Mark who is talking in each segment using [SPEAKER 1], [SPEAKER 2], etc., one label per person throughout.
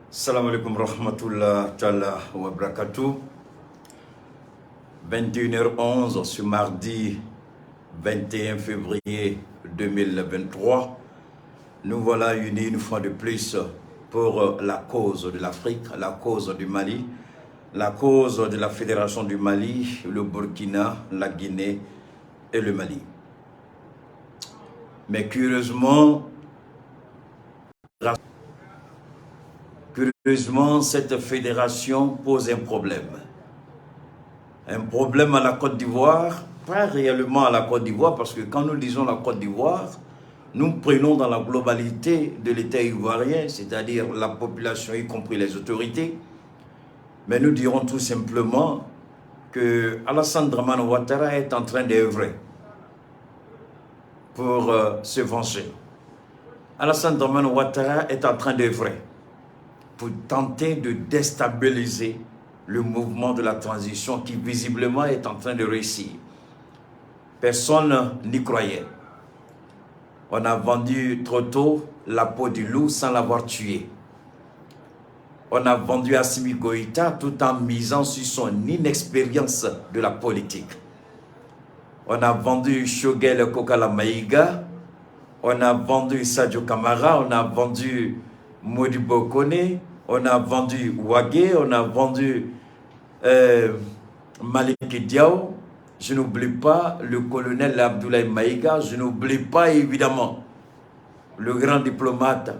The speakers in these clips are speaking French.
[SPEAKER 1] Salam alaikum rahmatullah ta'ala wa barakatuh. 21h11 ce mardi 21 février 2023. Nous voilà unis une fois de plus pour la cause de l'Afrique, la cause du Mali, la cause de la Fédération du Mali, le Burkina, la Guinée et le Mali. Mais curieusement, cette fédération pose un problème. Un problème à la Côte d'Ivoire, pas réellement à la Côte d'Ivoire, parce que quand nous disons la Côte d'Ivoire, nous prenons dans la globalité de l'État ivoirien, c'est-à-dire la population, y compris les autorités. Mais nous dirons tout simplement que Alassane Dramane Ouattara est en train d'œuvrer pour se venger. Alassane Dramane Ouattara est en train d'œuvrer pour tenter de déstabiliser le mouvement de la transition qui visiblement est en train de réussir. Personne n'y croyait. On a vendu trop tôt la peau du loup sans l'avoir tué. On a vendu Assimi Goïta tout en misant sur son inexpérience de la politique. On a vendu Shogel Kokala Maïga, on a vendu Sadio Kamara, on a vendu Modibo Kone, on a vendu Ouagé, on a vendu Malik Diaw, je n'oublie pas le colonel Abdoulaye Maïga, je n'oublie pas évidemment le grand diplomate,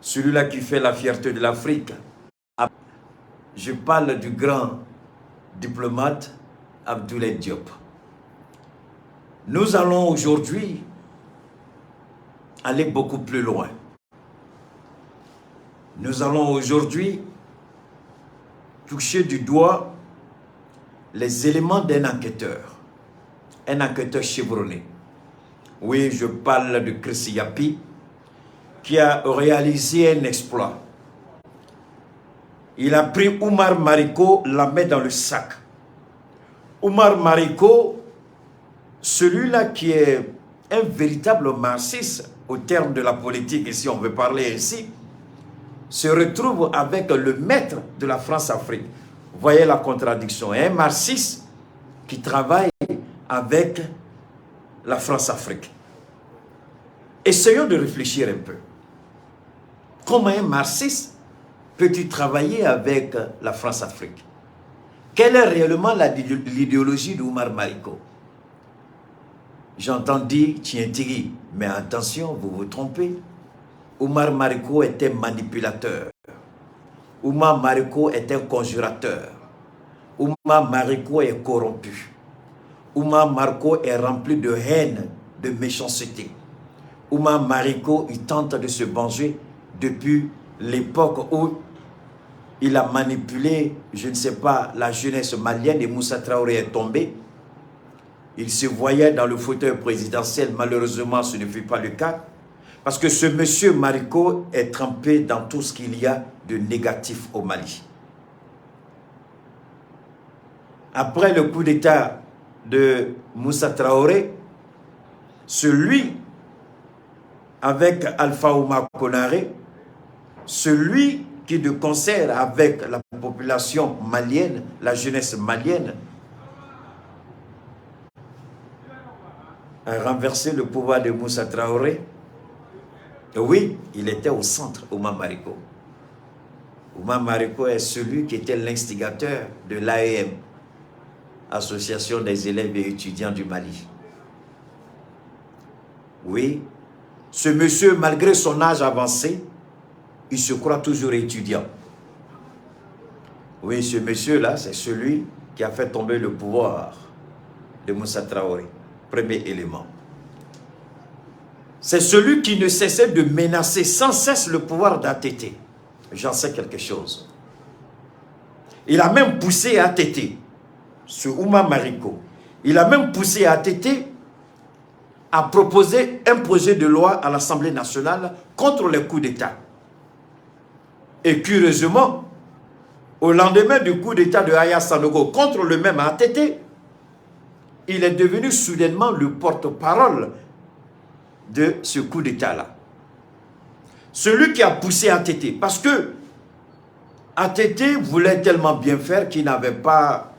[SPEAKER 1] celui-là qui fait la fierté de l'Afrique. Je parle du grand diplomate Abdoulaye Diop. Nous allons aujourd'hui aller beaucoup plus loin. Nous allons aujourd'hui toucher du doigt les éléments d'un enquêteur chevronné. Oui, je parle de Chris Yapi, qui a réalisé un exploit. Il a pris Oumar Mariko, la met dans le sac. Oumar Mariko, celui-là qui est un véritable marxiste au terme de la politique, et si on veut parler ainsi, se retrouve avec le maître de la France-Afrique. Voyez la contradiction. Un marxiste qui travaille avec la France-Afrique. Essayons de réfléchir un peu. Comment un marxiste peut-il travailler avec la France-Afrique? Quelle est réellement l'idéologie d'Oumar Mariko? J'entends dire Tientiri, mais attention, vous vous trompez. Oumar Mariko était manipulateur. Oumar Mariko est un conjurateur. Oumar Mariko est corrompu. Oumar Mariko est rempli de haine, de méchanceté. Oumar Mariko, il tente de se venger depuis l'époque où il a manipulé, je ne sais pas, la jeunesse malienne et Moussa Traoré est tombé. Il se voyait dans le fauteuil présidentiel. Malheureusement, ce ne fut pas le cas. Parce que ce monsieur Mariko est trempé dans tout ce qu'il y a de négatif au Mali. Après le coup d'état de Moussa Traoré, celui avec Alpha Oumar Konaré, celui qui de concert avec la population malienne, la jeunesse malienne, a renversé le pouvoir de Moussa Traoré. Oui, il était au centre, Oumar Mariko. Oumar Mariko est celui qui était l'instigateur de l'AEM, Association des élèves et étudiants du Mali. Oui, ce monsieur, malgré son âge avancé, il se croit toujours étudiant. Oui, ce monsieur-là, c'est celui qui a fait tomber le pouvoir de Moussa Traoré. Premier élément. C'est celui qui ne cessait de menacer sans cesse le pouvoir d'ATT. J'en sais quelque chose. Il a même poussé ATT, ce Oumar Mariko, il a même poussé ATT à proposer un projet de loi à l'Assemblée nationale contre les coups d'État. Et curieusement, au lendemain du coup d'État de Aya Sanogo contre le même ATT, il est devenu soudainement le porte-parole de ce coup d'État-là. Celui qui a poussé ATT, parce que ATT voulait tellement bien faire qu'il n'avait pas...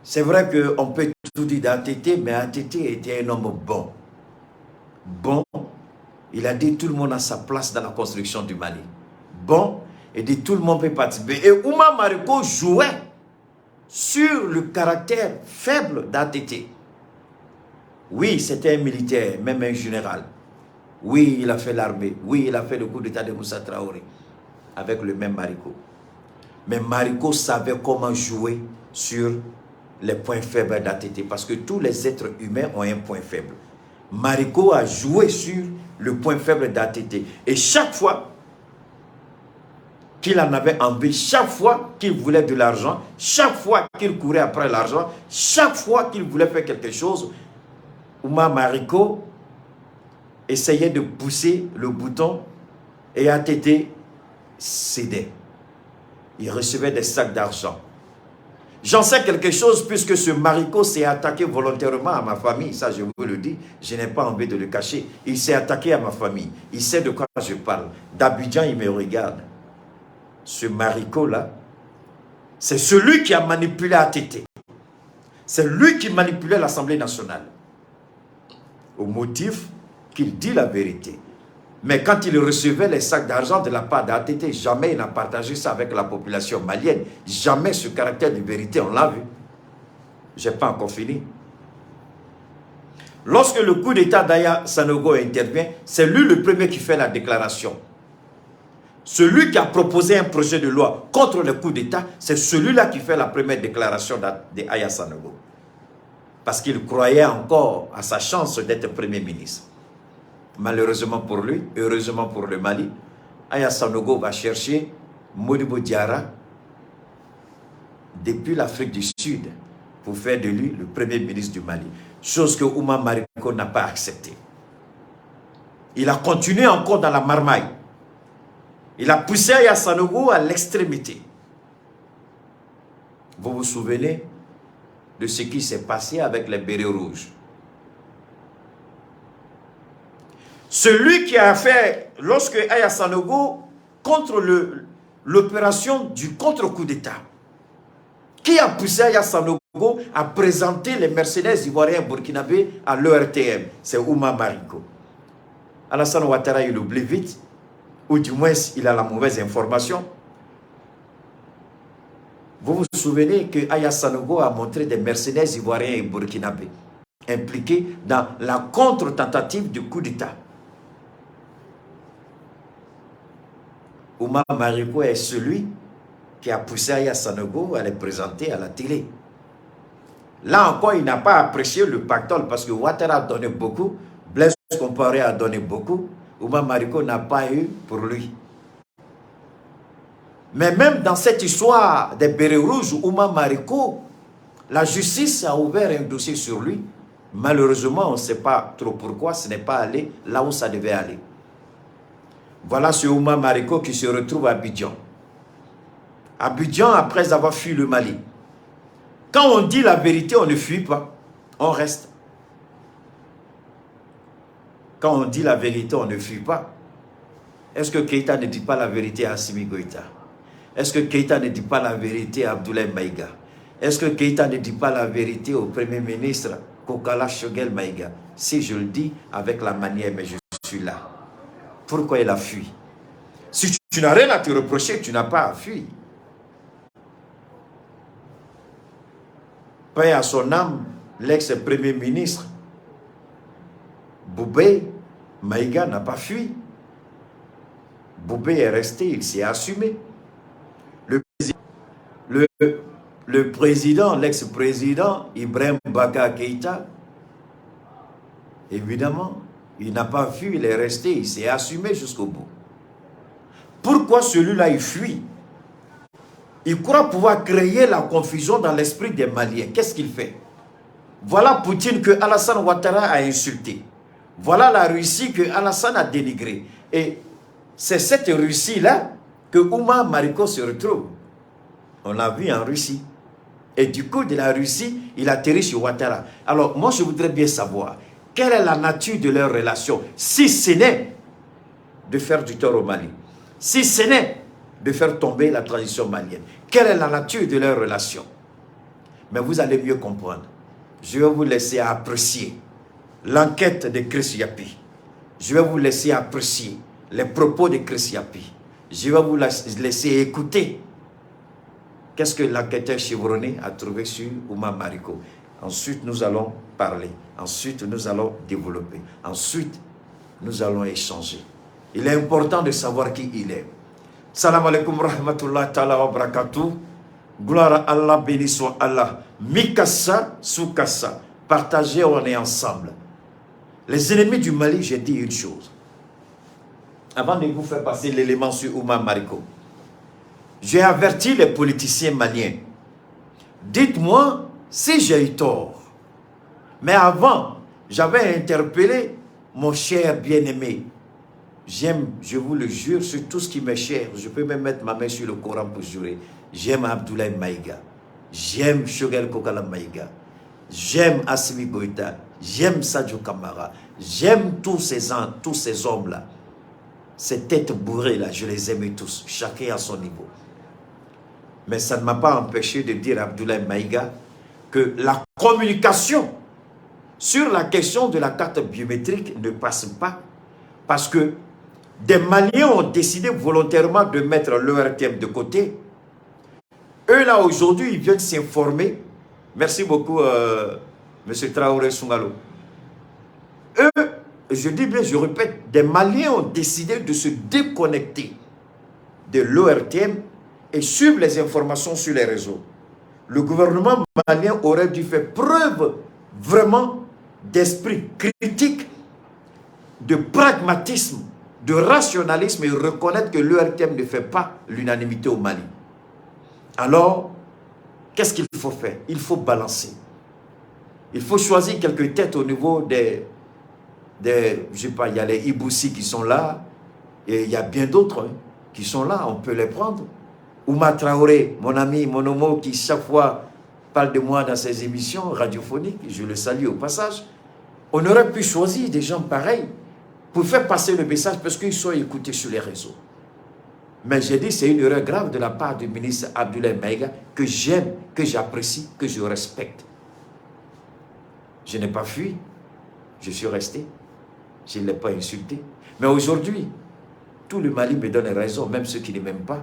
[SPEAKER 1] C'est vrai qu'on peut tout dire d'ATT, mais ATT était un homme bon. Bon, il a dit tout le monde a sa place dans la construction du Mali. Bon, il dit tout le monde peut participer. Et Ouma Mariko jouait sur le caractère faible d'ATT. Oui, c'était un militaire, même un général. Oui, il a fait l'armée. Oui, il a fait le coup d'état de Moussa Traoré avec le même Mariko. Mais Mariko savait comment jouer sur les points faibles d'ATT parce que tous les êtres humains ont un point faible. Mariko a joué sur le point faible d'ATT. Et chaque fois qu'il en avait envie, chaque fois qu'il voulait de l'argent, chaque fois qu'il courait après l'argent, chaque fois qu'il voulait faire quelque chose, Ouma Mariko essayait de pousser le bouton et ATT cédait. Il recevait des sacs d'argent. J'en sais quelque chose puisque ce Mariko s'est attaqué volontairement à ma famille. Ça, je vous le dis, je n'ai pas envie de le cacher. Il s'est attaqué à ma famille. Il sait de quoi je parle. D'Abidjan, il me regarde. Ce Mariko-là, c'est celui qui a manipulé ATT. C'est lui qui manipulait l'Assemblée nationale. Au motif qu'il dit la vérité. Mais quand il recevait les sacs d'argent de la part d'ATT, jamais il n'a partagé ça avec la population malienne. Jamais ce caractère de vérité, on l'a vu. Je n'ai pas encore fini. Lorsque le coup d'État d'Aya Sanogo intervient, c'est lui le premier qui fait la déclaration. Celui qui a proposé un projet de loi contre le coup d'État, c'est celui-là qui fait la première déclaration d'Aya Sanogo. Parce qu'il croyait encore à sa chance d'être Premier ministre. Malheureusement pour lui, heureusement pour le Mali, Aya Sanogo va chercher Modibo Diarra depuis l'Afrique du Sud pour faire de lui le Premier ministre du Mali. Chose que Ouma Mariko n'a pas acceptée. Il a continué encore dans la marmaille. Il a poussé Aya Sanogo à l'extrémité. Vous vous souvenez de ce qui s'est passé avec les bérets rouges? Celui qui a fait, lorsque Aya Sanogo, contre l'opération du contre-coup d'État, qui a poussé Aya Sanogo à présenter les mercenaires ivoiriens burkinabés à l'ERTM? C'est Ouma Mariko. Alassane Ouattara, il oublie vite, ou du moins il a la mauvaise information. Vous vous souvenez que Aya Sanogo a montré des mercenaires ivoiriens et burkinabés impliqués dans la contre-tentative du coup d'État. Ouma Mariko est celui qui a poussé Aya Sanogo à les présenter à la télé. Là encore, il n'a pas apprécié le pactole parce que Ouattara a donné beaucoup, Blaise Compaoré a donné beaucoup, Ouma Mariko n'a pas eu pour lui. Mais même dans cette histoire des bérets rouges, Ouma Mariko, la justice a ouvert un dossier sur lui. Malheureusement, on ne sait pas trop pourquoi ce n'est pas allé là où ça devait aller. Voilà ce Ouma Mariko qui se retrouve à Abidjan. Abidjan après avoir fui le Mali. Quand on dit la vérité, on ne fuit pas, on reste. Quand on dit la vérité, on ne fuit pas. Est-ce que Keïta ne dit pas la vérité à Assimi Goïta? Est-ce que Keïta ne dit pas la vérité à Abdoulaye Maïga? Est-ce que Keïta ne dit pas la vérité au Premier ministre Kokala Shogel Maïga? Si je le dis avec la manière, mais je suis là. Pourquoi il a fui? Si tu n'as rien à te reprocher, tu n'as pas à fuir. Paix à son âme, l'ex-premier ministre Boubé Maïga n'a pas fui. Boubé est resté, il s'est assumé. Le président, l'ex-président Ibrahim Baka Keïta, évidemment, il n'a pas fui, il est resté, il s'est assumé jusqu'au bout. Pourquoi celui-là, il fuit? Il croit pouvoir créer la confusion dans l'esprit des Maliens. Qu'est-ce qu'il fait? Voilà Poutine que Alassane Ouattara a insulté. Voilà la Russie que Alassane a dénigrée. Et c'est cette Russie-là que Ouma Mariko se retrouve. On l'a vu en Russie. Et du coup, de la Russie, il atterrit sur Ouattara. Alors, moi, je voudrais bien savoir, quelle est la nature de leur relation? Si ce n'est de faire du tort au Mali. Si ce n'est de faire tomber la transition malienne. Quelle est la nature de leur relation? Mais vous allez mieux comprendre. Je vais vous laisser apprécier l'enquête de Chris Yapi. Je vais vous laisser apprécier les propos de Chris Yapi. Je vais vous laisser écouter qu'est-ce que l'enquêteur chevronné a trouvé sur Oumar Mariko. Ensuite, nous allons parler. Ensuite, nous allons développer. Ensuite, nous allons échanger. Il est important de savoir qui il est. Salam alaikum rahmatullah ta'ala wa barakatuh. Gloire à Allah, béni soit Allah. Mikassa, Soukassa. Partagez, on est ensemble. Les ennemis du Mali, j'ai dit une chose. Avant de vous faire passer l'élément sur Oumar Mariko, j'ai averti les politiciens maliens. Dites-moi si j'ai eu tort. Mais avant, j'avais interpellé mon cher bien-aimé. J'aime, je vous le jure, sur tout ce qui m'est cher. Je peux même mettre ma main sur le Coran pour jurer. J'aime Abdoulaye Maïga. J'aime Shogel Kokala Maïga. J'aime Assimi Goïta. J'aime Sadio Kamara. J'aime tous ces hommes-là. Ces têtes bourrées-là, je les aimais tous. Chacun à son niveau. Mais ça ne m'a pas empêché de dire à Abdoulaye Maïga que la communication sur la question de la carte biométrique ne passe pas parce que des Maliens ont décidé volontairement de mettre l'ERTM de côté. Eux là aujourd'hui, ils viennent s'informer. Merci beaucoup, M. Traoré Sungalo. Eux, je dis bien, je répète, des Maliens ont décidé de se déconnecter de l'ORTM et suivre les informations sur les réseaux. Le gouvernement malien aurait dû faire preuve vraiment d'esprit critique, de pragmatisme, de rationalisme et reconnaître que l'ORTM ne fait pas l'unanimité au Mali. Alors, qu'est-ce qu'il faut faire? Il faut balancer. Il faut choisir quelques têtes au niveau des je sais pas, il y a les Iboussi qui sont là, et il y a bien d'autres qui sont là, on peut les prendre. Oumar Traoré, mon ami, mon homo, qui chaque fois parle de moi dans ses émissions radiophoniques, je le salue au passage. On aurait pu choisir des gens pareils pour faire passer le message parce qu'ils sont écoutés sur les réseaux. Mais j'ai dit c'est une erreur grave de la part du ministre Abdoulaye Maïga que j'aime, que j'apprécie, que je respecte. Je n'ai pas fui, je suis resté. Je ne l'ai pas insulté. Mais aujourd'hui, tout le Mali me donne raison, même ceux qui ne m'aiment pas.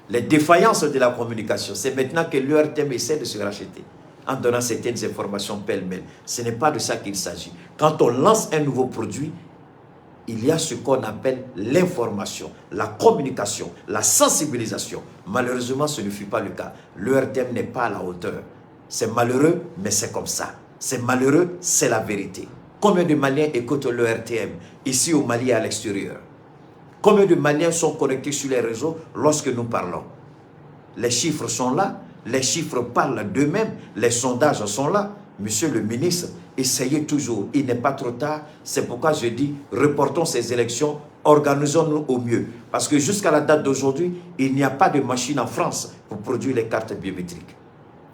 [SPEAKER 1] Les défaillances de la communication, c'est maintenant que l'URTM essaie de se racheter en donnant certaines informations pêle-mêle. Ce n'est pas de ça qu'il s'agit. Quand on lance un nouveau produit, il y a ce qu'on appelle l'information, la communication, la sensibilisation. Malheureusement, ce ne fut pas le cas. L'URTM n'est pas à la hauteur. C'est malheureux, mais c'est comme ça. C'est malheureux, c'est la vérité. Combien de Maliens écoutent l'ERTM ici au Mali et à l'extérieur? Combien de Maliens sont connectés sur les réseaux lorsque nous parlons? Les chiffres sont là, les chiffres parlent d'eux-mêmes, les sondages sont là. Monsieur le ministre, essayez toujours, il n'est pas trop tard. C'est pourquoi je dis, reportons ces élections, organisons-nous au mieux. Parce que jusqu'à la date d'aujourd'hui, il n'y a pas de machine en France pour produire les cartes biométriques.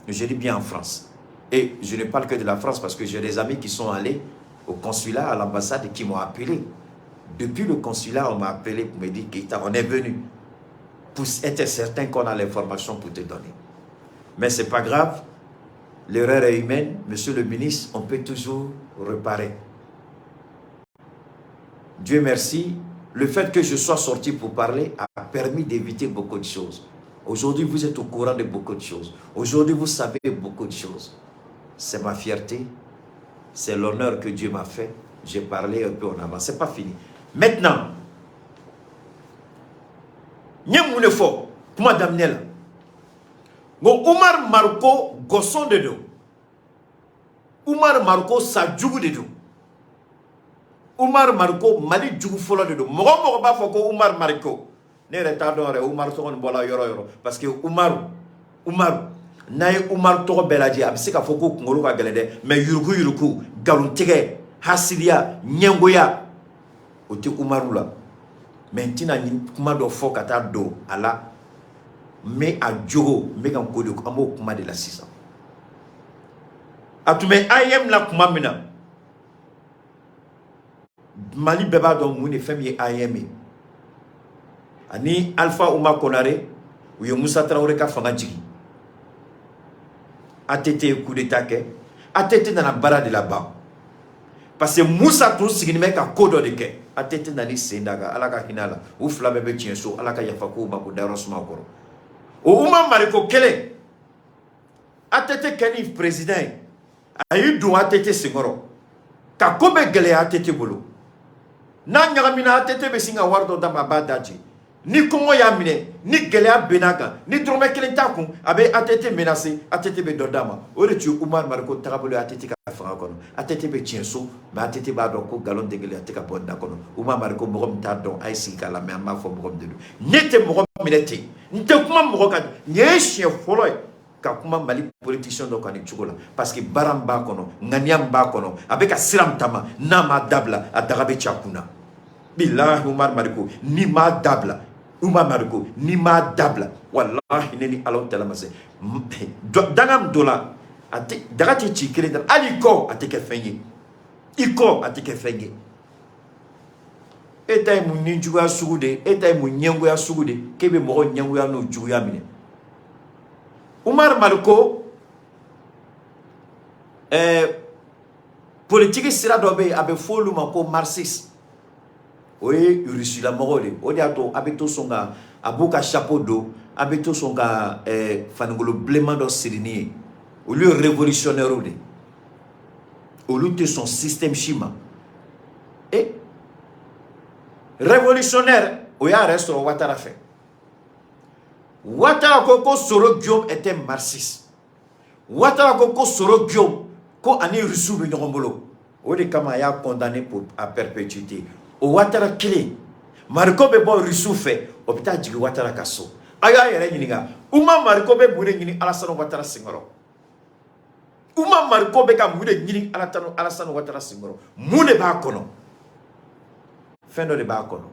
[SPEAKER 1] Je dis bien en France. Et je ne parle que de la France parce que j'ai des amis qui sont allés au consulat, à l'ambassade, et qui m'ont appelé. Depuis le consulat, on m'a appelé pour me dire qu'Ita, on est venu pour être certain qu'on a l'information pour te donner. Mais ce n'est pas grave. L'erreur est humaine. Monsieur le ministre, on peut toujours réparer. Dieu merci. Le fait que je sois sorti pour parler a permis d'éviter beaucoup de choses. Aujourd'hui, vous êtes au courant de beaucoup de choses. Aujourd'hui, vous savez beaucoup de choses. C'est ma fierté. C'est l'honneur que Dieu m'a fait. J'ai parlé un peu en avant. Ce n'est pas fini. Maintenant, Nyemounefo, comment d'amener là? Oumar Mariko, gosson de dos. Oumar Mariko, sa djougou de dos. Oumar Mariko, Mali djougou folo de dos. Mogo ba foko Oumar Mariko. Ne retardons Oumar Togon bola yoro. Parce que Oumar, naye Oumar Togo beladi, abse ka foko kungolo ka gelede, mais yuruku, galuntege, hasilia, nyengoya. Ote Oumarou la. Mais tina kuma do fokata do ala. Mais a djogo, mais kan kodo, amo kuma de la 600. Atume ayem la kuma mina. Mali beba don moune femme ye ayeme. ani Alpha Ouma Konaré ou ye Moussa Traoré ka fanga jigi ATT coup d'état ke ATT dans la bara de là-bas parce que Moussa tout signi me ka kodo de ke ATT nani sendaga alaka hinala ou fla bebe tienso alaka yafako ba ko darosma ko o Ouma Mariko kele ATT keni président ayi do ATT Senghoro ka kobe gele ATT bolo na nyagamina ATT be singa wardo dama badaji ni Congo ya mine ni gele benaga ni drome kelen takun abe ATT menacé ATT be dodama o re tu Oumar Mariko tagabolo ATT ka fanga kono ATT be tienso ba ATT ba do ko galon de gele atika bonda kono Oumar Mariko mogom ta don ay sikala me amma fo mogom de nyete mogom minete nte kuma mogo ka nye chien foloy ka kuma Mali politicien do kani chugola parce que baramba kono nganyam ba kono avec a siram tama na ma dabla a dagabe chakuna billahi Oumar Mariko ni ma dabla Oumar Mariko ni ma dabla wallahi neni alon tala mase dangam dola ati dagati chikire dan aliko atike fenye iko atike fenye etay mu ninjuga sugude etay mu nyengo ya sugude kebe mo nyengo ya no jugu ya mine Oumar Mariko politique sira dobe abe folu mako marxiste oye urisi la mogole odi ato abeto songa abuka chapeau d'eau abeto songa faningolo blema do sirini au lieu révolutionnaire au lieu de son système chima et révolutionnaire oya reste au Ouattara fait Ouattara ko Soro Guillaume était marxiste. Ouattara ko Soro Guillaume ko ani rusu be nyombolo. O de kama ya condamné pour à perpétuité. O Ouattara clé. Mariko be bon rusu fait hôpital jigi Ouattara kaso. Aya yere nyinga. Uma Mariko be mure nyini Alassane Ouattara Senghoro. Uma Mariko be ka mure nyini Alassane Ouattara Senghoro. Mune ba kono. Fendo de ba kono.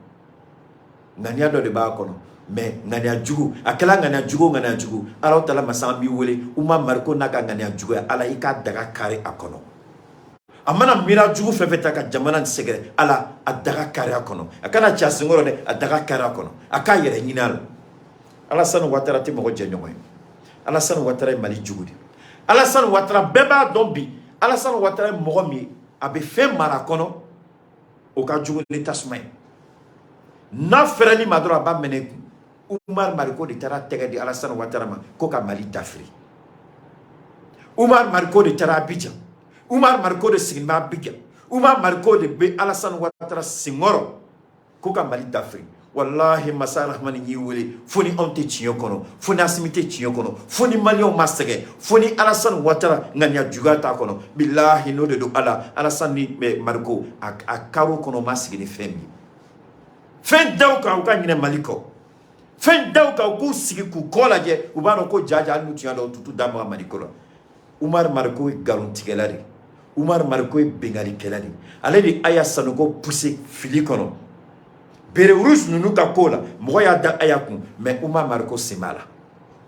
[SPEAKER 1] Ngania do de ba kono. Mais ngania jugu akala ngania jugu ala tala masambi wele Oumar Mariko naka ngania jugu ala ika daga kare akono amana mira jugu fefeta ka jamana segere ala adaga kare akono akana cha Senghoro ne adaga kare akono aka yere nyinal Alassane Ouattara te mo jenyoy Alassane Ouattara mali jugu Alassane Ouattara beba dombi Alassane Ouattara mo mi abe fe marakono o ka jugu ni tasmay na ferani madro ba meneku Oumar Mariko de tara tege di Alassane Ouattara ma koka Mali dafri Oumar Mariko de tara Abidjan Oumar Mariko de sigma Abidjan Oumar Mariko de be Alassane Ouattara Senghoro koka Mali dafri wallahi masa rahmani ni wele foni onte tiyo kono foni asimite tiyo kono foni malion masege foni Alassane Ouattara nganya jugata kono billahi no de do ala Alassane ni Mariko a karo kono masige ni femi fen daw ka uka nyine Maliko fen daw ka ku sigi ku kola je u ba no ko jaja al mutu yalo tutu dama Malikola Oumar Mariko galontigelari Oumar Mariko bengali kelari ale di aya sanogo pousser fili kono bere urus nunu ka kola mo ya da aya kun mais Oumar Mariko simala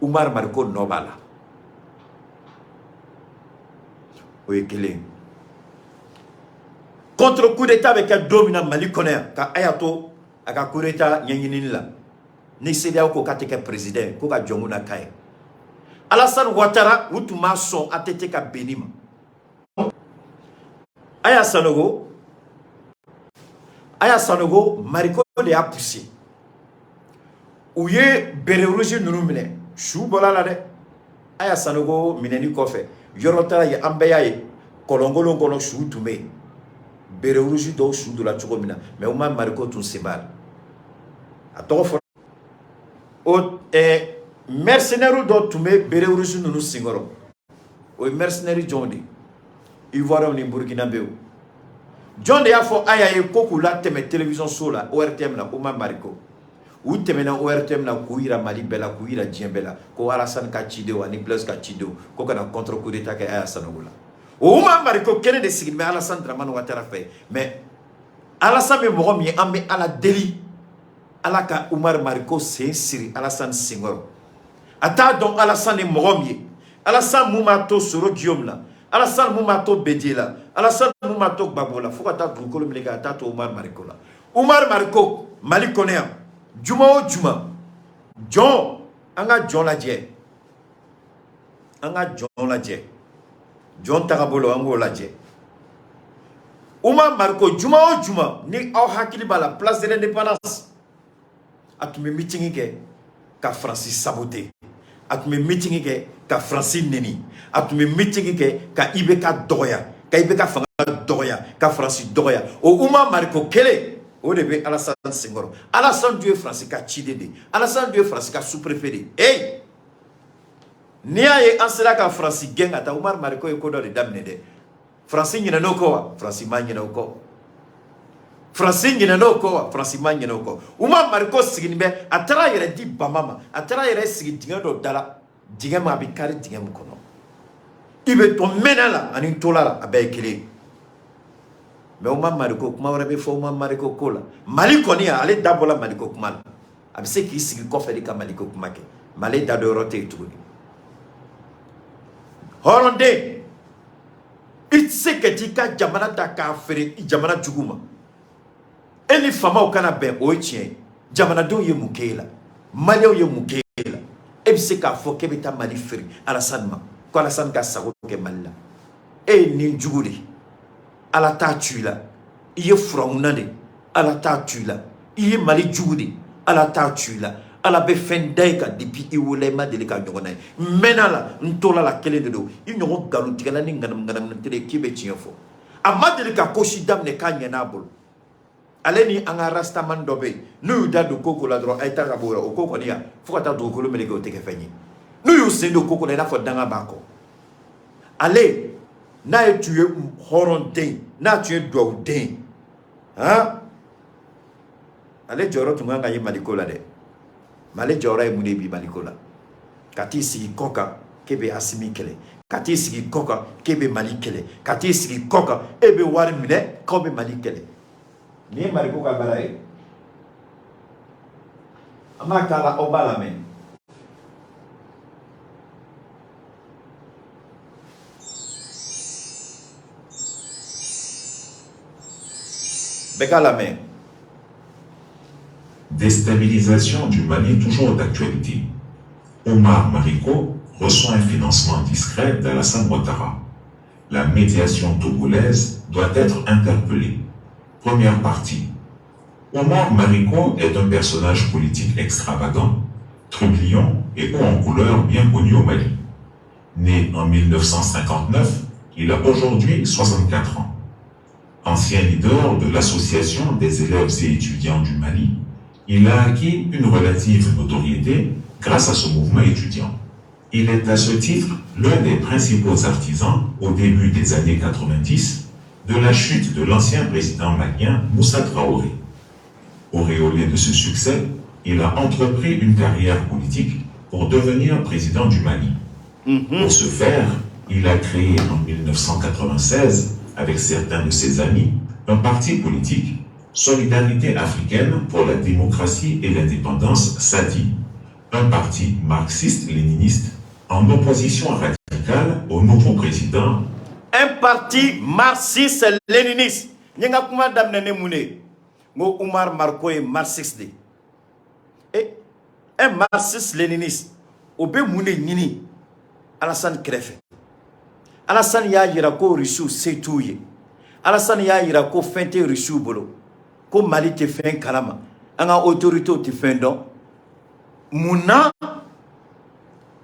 [SPEAKER 1] Oumar Mariko nobala oyekele contre coup d'état avec un dominant Malikoner ka ayato aka coup d'état nyanyini la ni CEDEAO ko kateke président ko ka jonguna kay Alassane Ouattara utuma son atete ka benima aya sanogo Mariko de a poussé ouye bere rouge nunu mine chou bola la de aya sanogo mineni kofe yorotara ya ambeya ye kolongolo kono chou tume bere rouge do chou de la chogomina mais Oumar Mariko tun sebal atofo o mercenaire do tume bere rouge nunu Senghoro o mercenaire jondi ivoire ni Burkina Faso John ya fo aya e koku la teme télévision sola ORTM na Oumar Mariko ou teme na ORTM na kuira Mali bela kuira Djembela ko Alassane ka chido ani Blaise ka chido ko kana contre coup d'état ka aya sanogola Oumar Mariko kene de sigime Alassane Dramane Ouattara fait mais Alassane me mo mi amé ala deli alaka Oumar Mariko c'est siri Alassane Senghoro ata donc Alassane mo mi Alassane Moumato Soro Guillaume la Alassane Moumato Bedela Alassane Moumato Babola faut ta drukolo milega ta to Oumar Mariko la Oumar Mariko Mali connaît juma o juma John anga John lajɛ anga John lajɛ John tagabolo ango lajɛ Umar Mariko juma o juma ni aw hakili b'a la place de l'indépendance a tun bɛ meeting kɛ ka Fransi saboter a tun bɛ meeting kɛ ka Fransi neni a tun bɛ meeting kɛ ka IBK dɔgɔya ka IBK fanga dɔgɔya ka Fransi dɔgɔya o Umar Mariko kelen o de bɛ Alassane Senghor Alassane dun ye Fransi ka ciden de Alassane dun ye Fransi ka sous-préfet de hey n'i y'a ye an sera ka Fransi gɛn ka taa Umar Mariko ye ko dɔ de daminɛ dɛ Fransi ɲinɛna o kɔ wa Fransi ma ɲinɛ o kɔ Fransi ɲinɛna o kɔ wa Fransi ma ɲinɛ o kɔ Umar Mariko sigilen bɛ a taara yɛrɛ di Bama ma a taara yɛrɛ sigi dingɛ dɔ da la dingɛ ma a bɛ kari dingɛ min kɔnɔ i bɛ to mɛnɛ la ani tola la a bɛɛ ye kelen mais Umar Mariko kuma wɛrɛ bɛ fɔ Umar Mariko ko la Mali kɔni ale da bɔla Maliko kuma la a bɛ se k'i sigi kɔfɛ de ka Maliko kuma kɛ mais ale da dɔ yɔrɔ tɛ yen tuguni hɔrɔnden i tɛ se ka t'i ka jamana ta k'a feere jamana jugu ma e ni famaw kana bɛn o ye tiɲɛ ye jamanadenw ye mun kɛ e la maliyɛnw ye mun kɛ e la e bɛ se k'a fɔ k'e bɛ taa Mali feere Alassane ma ko Alassane ka sago kɛ Mali la e ye nin jugu de Ala t'a tu i la i ye furankuna de Ala t'a tu i la i ye Mali jugu de Ala t'a tu i la Ala bɛ fɛn da i kan depuis i wolola i ma deli ka ɲɔgɔn na ye n mɛnna la n tola la kelen de don i ɲɔgɔn nkalontigɛla ni ŋanamu-ŋanamu k'i bɛ tiɲɛ fɔ a ma deli ka ko si daminɛ k'a ɲɛna a bolo ale ni an ka rastaman dɔ bɛ yen n'u y'u da don ko la dɔrɔn a ye taa ka bɔ o la o ko kɔni ya fo ka taa dugukolo meleke o tɛ kɛ fɛn ye n'u y'u sen don ko la i n'a fɔ danga b'a kɔ ale n'a ye tun ye hɔrɔnden n'a tun ye duwawuden han ale jɔyɔrɔ tun kan ka ye Maliko la dɛ mais ale jɔyɔrɔ ye mun de bi Maliko la ka t'i sigi kɔ kan k'e bɛ Asimi kɛlɛ ka t'i sigi kɔ kan k'e bɛ Mali kɛlɛ ka t'i sigi kɔ kan e bɛ wari minɛ k'aw bɛ Mali kɛlɛ nin ye Maliko ka baara ye an b'a k'a la aw b'a lamɛn bɛɛ k'a lamɛn.
[SPEAKER 2] Déstabilisation du Mali toujours d'actualité. Omar Mariko reçoit un financement discret d'Alassane Ouattara. La médiation togolaise doit être interpellée. Première partie. Omar Mariko est un personnage politique extravagant, trublion et haut en couleur bien connu au Mali. Né en 1959, il a aujourd'hui 64 ans. Ancien leader de l'Association des élèves et étudiants du Mali, il a acquis une relative notoriété grâce à ce mouvement étudiant. Il est à ce titre l'un des principaux artisans au début des années 90 de la chute de l'ancien président malien Moussa Traoré. Auréolé de ce succès, il a entrepris une carrière politique pour devenir président du Mali. Pour ce faire, il a créé en 1996, avec certains de ses amis, un parti politique, Solidarité africaine pour la démocratie et l'indépendance, SADI, un parti marxiste-léniniste en opposition radicale au nouveau président.
[SPEAKER 1] Un parti marxiste-léniniste. Nyenga kuma damnene mune. Ngo Umar Mariko est marxiste. Et un marxiste-léniniste. Obe mune nini. Alassane Kreffe. Alassane ya yira ko risu setouye. Alassane ya yira ko fente risu bolo. Ko Mali te fen kalama. Anga autorité te fen don. Muna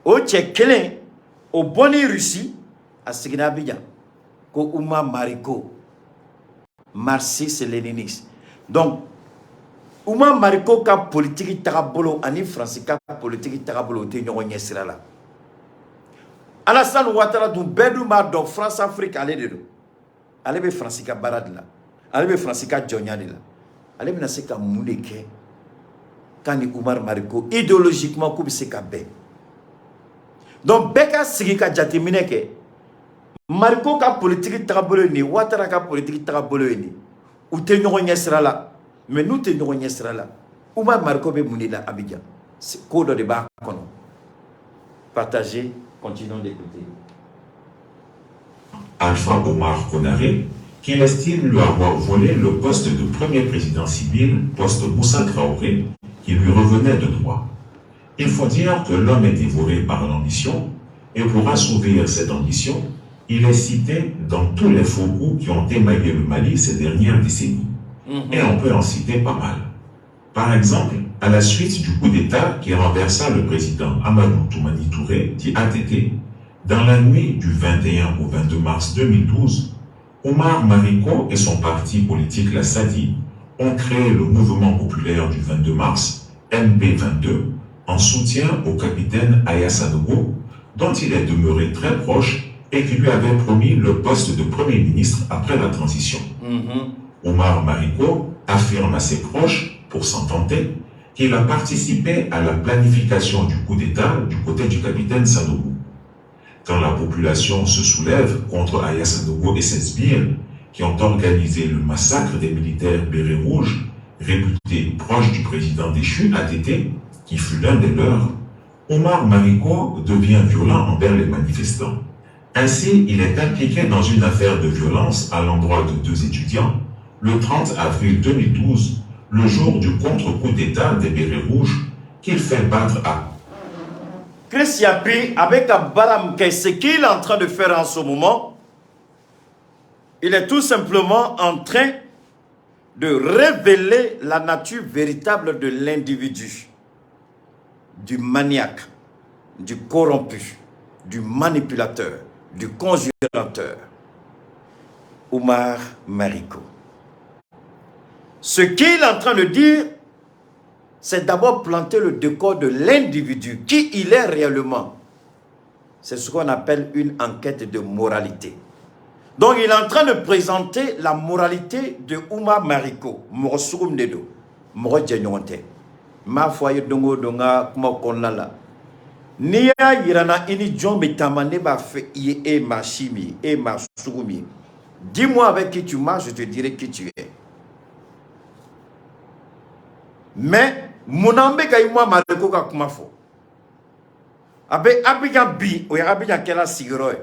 [SPEAKER 1] o cɛ kelen o bɔnni Russie a seginna Abidjan ko Umar Mariko marxiste léniniste. Donc Umar Mariko ka politique tagabolo ani Fransi ka politique tagabolo te ɲɔgɔn ɲɛ sira la. Alassane Ouattara dun bɛɛ dun b'a dɔn France Afrique ale de don. Ale bɛ Fransi ka baara de la. Ale bɛ Fransi ka jɔnya de la. Ale bɛna se ka mun de kɛ k'a ni Umar Mariko idéologiquement k'u bɛ se ka bɛn. Donc bɛɛ ka sigi ka jateminɛ kɛ Mariko ka politique tagabolo ye nin ye Ouattara ka politique tagabolo ye nin ye. U tɛ ɲɔgɔn ɲɛ sira la. Mais n'u tɛ ɲɔgɔn ɲɛ sira la Umar Mariko bɛ mun de la Abidjan. Ko dɔ de b'a kɔnɔ. Partagez, continuons d'écouter.
[SPEAKER 2] Alpha Omar Konaré, qu'il estime lui avoir volé le poste de premier président civil, poste Moussa Traoré, qui lui revenait de droit. Il faut dire que l'homme est dévoré par l'ambition, et pour assouvir cette ambition, il est cité dans tous les faux coups qui ont émaillé le Mali ces dernières décennies. Et on peut en citer pas mal. Par exemple, à la suite du coup d'État qui renversa le président Amadou Toumani Touré, dit ATT, dans la nuit du 21 au 22 mars 2012, Omar Mariko et son parti politique, la SADI, ont créé le mouvement populaire du 22 mars, MP22, en soutien au capitaine Aya Sanogo, dont il est demeuré très proche et qui lui avait promis le poste de Premier ministre après la transition. Omar Mariko affirme à ses proches, pour s'en vanter, qu'il a participé à la planification du coup d'État du côté du capitaine Sanogo. Quand la population se soulève contre Aya Sanogo et ses sbires, qui ont organisé le massacre des militaires bérets rouges, réputés proches du président déchu ATT, qui fut l'un des leurs, Omar Mariko devient violent envers les manifestants. Ainsi, il est impliqué dans une affaire de violence à l'endroit de 2 étudiants, le 30 avril 2012, le jour du contre-coup d'État des bérets rouges, qu'il fait battre à
[SPEAKER 1] Chris Yapi, avec Baram ce qu'il est en train de faire en ce moment, il est tout simplement en train de révéler la nature véritable de l'individu, du maniaque, du corrompu, du manipulateur, du conjurateur, Omar Mariko. Ce qu'il est en train de dire, c'est d'abord planter le décor de l'individu, qui il est réellement. C'est ce qu'on appelle une enquête de moralité. Donc il est en train de présenter la moralité de Omar Mariko. Morosurum Dedo, Morodjenonte. Ma foye dongo donga kuma konala. Niya yirana ini jombe tamane ba fe e ma chimi e ma surumi. Dis-moi avec qui tu marches, je te dirai qui tu es. Mais Mounambe Kaïmoua Mariko ka kumafo. Abe Abidjan bi, ou Abidjan kela sigroy.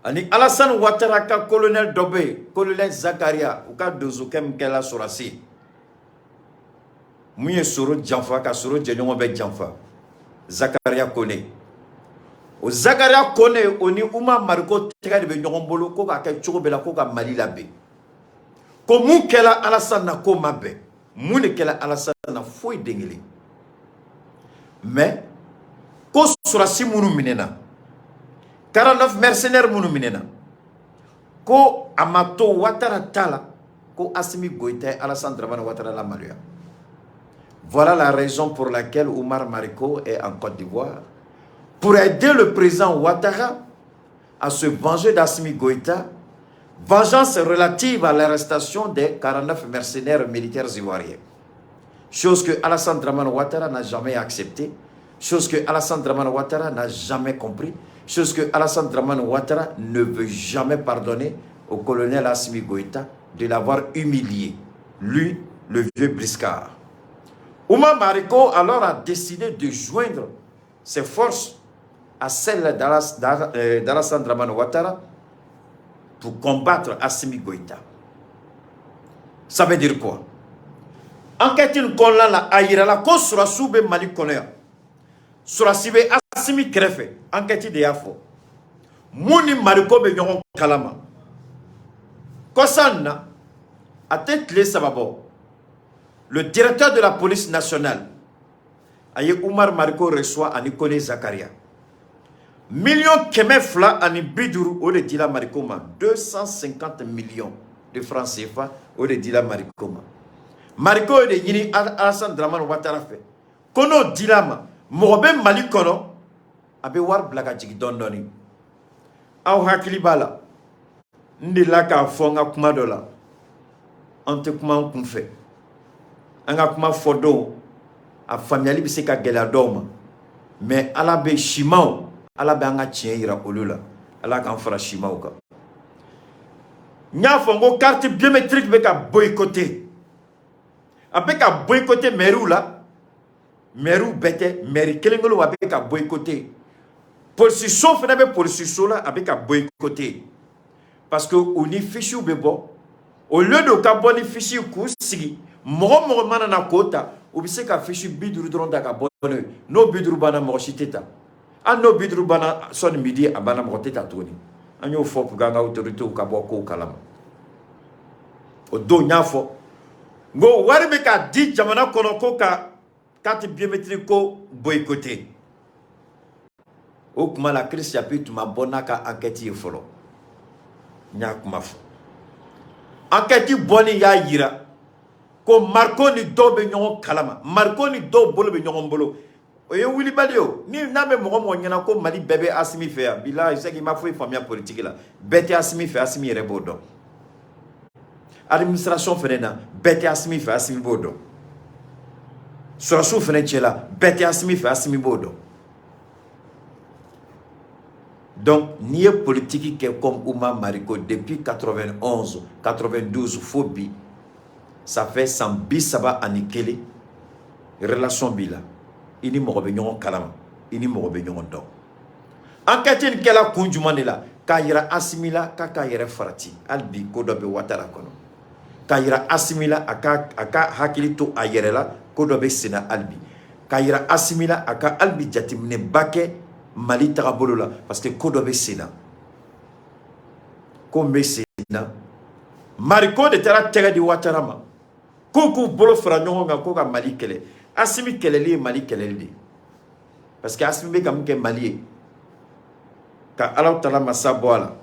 [SPEAKER 1] Ani Alassane Ouattara ka colonel Dobé, colonel Zakaria, ou ka dozokem kela sorasi. Mouye soro djanfa, ka soro djenyon be djanfa. Zakaria kone. O Zakaria kone, oni Oumar Mariko teka de be nyombolo, ko ka ke choko bela, ko ka mali labe. Ko moun kela Alassane na ko mabe. Moun kela Alassane na foy dengeli. Mais, ko sorasi mounou minena. 49 mercenaires mounou minena. Ko Amato Ouattara tala, ko Assimi Goïta et Alassane Dramane Ouattara la maluya. Voilà la raison pour laquelle Omar Mariko est en Côte d'Ivoire. Pour aider le président Ouattara à se venger d'Assimi Goïta. Vengeance relative à l'arrestation des 49 mercenaires militaires ivoiriens. Chose que Alassane Dramane Ouattara n'a jamais accepté. Chose que Alassane Dramane Ouattara n'a jamais compris. Chose que Alassane Dramane Ouattara ne veut jamais pardonner au colonel Assimi Goïta de l'avoir humilié. Lui, le vieux briscard. Omar Mariko alors a décidé de joindre ses forces à celles d'Alassane Dramane Ouattara pour combattre Assimi Goïta. Ça veut dire quoi? Enquête une kola la aïra la ko sura soube Mali konea. Sura sibe Assimi Krefe. Enquête de yafo. Mouni Mariko be nyon kalama. Kosanna a tête les sababo. Le directeur de la police nationale, Aye Omar Mariko reçoit Anikone Zakaria. Millions Kemefla Ani Biduru au de Dila Marikoma. 250 millions de francs CFA au de Dila Marikoma. Mariko de Yini Alassane Dramane Ouattara fait. Kono Dilama, Mobe Malikono, Abe War Blaga Jigi Dondoni. Aou Hakilibala, Ndilaka Fonga Kumadola, Ante Kuman Kumfe. Anga Kuma Fodo, a familiali biseka geladoma. Mais Alabe Shimao. Ala banga tien ira olula ala kan fara shimao ka nya fongo carte biométrique be ka boycotter abe ka boycotter meru la meru bete meri kelengolo wa be ka boycotter police so fena be police so la abe ka boycotter parce que on ni fichu bebo au lieu de ka boni fichu ku sigi mo mana na kota ou bise ka fichu biduru dron da ka bonne no biduru bana mo chiteta an no biduru bana son midi abana mo teta toni anyo fo pour ganga autorité ka boko kalama o do nyafo ngo warbe ka di jamana kono ko ka carte biométrique ko boycotté o kuma la crise chapitre ma bonaka enquête folo nya kuma fo enquête boni ya yira ko Marco ni do be nyon kalama Marco ni do bolo be nyon bolo o ye wuli badio ni na be mo mo nyana ko Mali bébé Assimi fait bila c'est qui m'a fait famille politique là bête Assimi fait Assimi rebodo administration fenena bête Assimi fait Assimi bodo Sourasou fenetchela bête Assimi fait Assimi bodo. Donc, ni politique qui est comme Ouma Mariko depuis 91, 92, phobie, ça fait 100 bis, ça va aniquiler relation bila. Ini mo benyon kalama, ini mo benyon do. Enquête ni kala kunjumane la, kayira Assimila, kayira farati, albi kodobe watara kono. Kayira Assimila aka hakilito ayerela, kodobe sena albi. Kayira Assimila aka albi jatimne bake Mali tagabolo la parce que ko do be sena ko be sena Mariko de tera tega di watarama ko bolo fra nyonga ko ka Mali kele Assimi keleli Mali keleli parce que Assimi be kam ke Mali ka Allah tala masa boala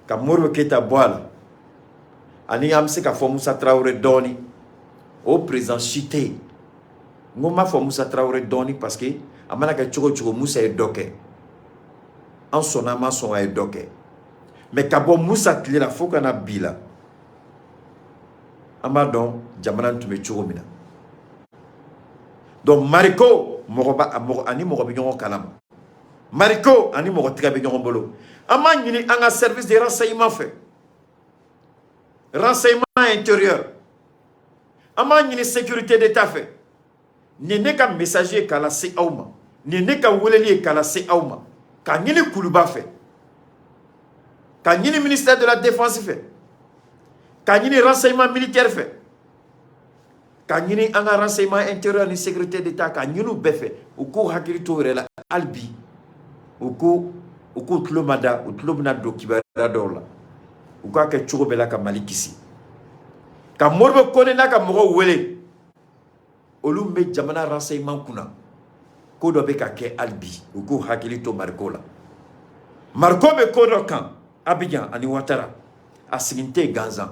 [SPEAKER 1] ka Moro Keta boala ani amse ka fo Moussa Traoré doni au président chité ngoma fo Moussa Traoré doni parce que amana ka chogo Moussa e doke en son ama son e doke mais kabo Moussa tile la foka na bila amadon jamana tume chogo mina donc Mariko ani mo be nyon kalama Mariko ani mo tiga be nyon bolo ama nyini anga service de renseignement fait renseignement intérieur ama nyini sécurité d'état fait ne ka messager kala se awma ne ka woleli kala se awma ka nyini kuluba fait ka nyini ministère de la défense fait ka nyini renseignement militaire fait ka nyini anga renseignement intérieur ni sécurité d'état ka nyinu befe uko hakilito rela albi uko tlomada utlomna do kibara dola uko ka chugo bela ka malikisi ka morbe kone na ka mo wele olumbe jamana renseignement kuna ko do be ka ke albi uko hakilito Mariko la Mariko be ko do kan Abidjan ani Ouattara asiginte Ganzan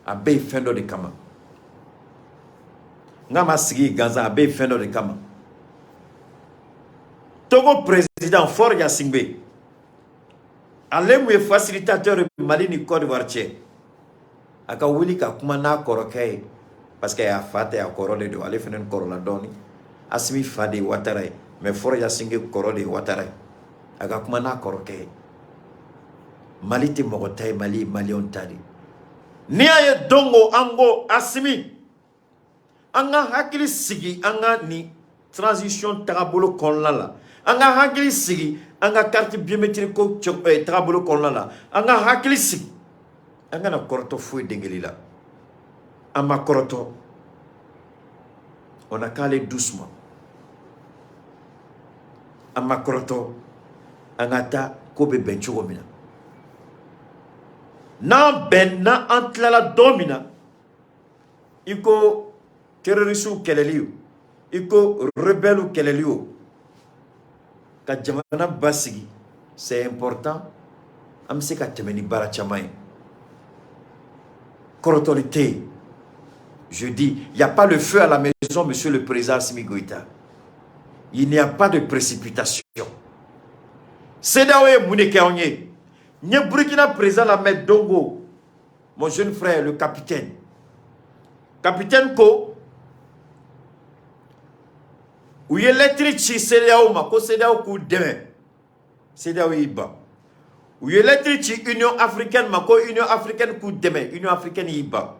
[SPEAKER 1] abe fendo de kama ngama sigi Ganzan abe fendo de kama Togo président Faure Gnassingbé alemu e facilitateur Mali ni Côte d'Ivoire tche aka wuli ka kuma na koroke parce que a fate a korode do ale fenen korola doni Assimi fade Ouattara mais Faure Gnassingbé korode Ouattara aga kuma na koroke Mali te mogotay Mali on tadi ni aye dongo ango Assimi anga hakili sigi anga ni transition tagabolo konlala anga hakili sigi anga carte biométrique ko tagabolo konlala anga hakili sigi anga na koroto foi dengelila ama koroto on a calé doucement ama koroto anga ta ko be bencho mina na ben na antlala domina iko terroristu keleliu iko rebelu keleliu ka jamana basigi c'est important am se ka temeni bara chamay corotolité je dis il y a pas le feu à la maison monsieur le président Assimi Goïta il n'y a pas de précipitation c'est dawe muneke onye nye Burkina président la met Dongo mon jeune frère le capitaine ko ou ye lettre ci CEDEAO ma ko CEDEAO ku deme CEDEAO iba ou ye lettre ci Union africaine ma ko Union africaine ku deme Union africaine iba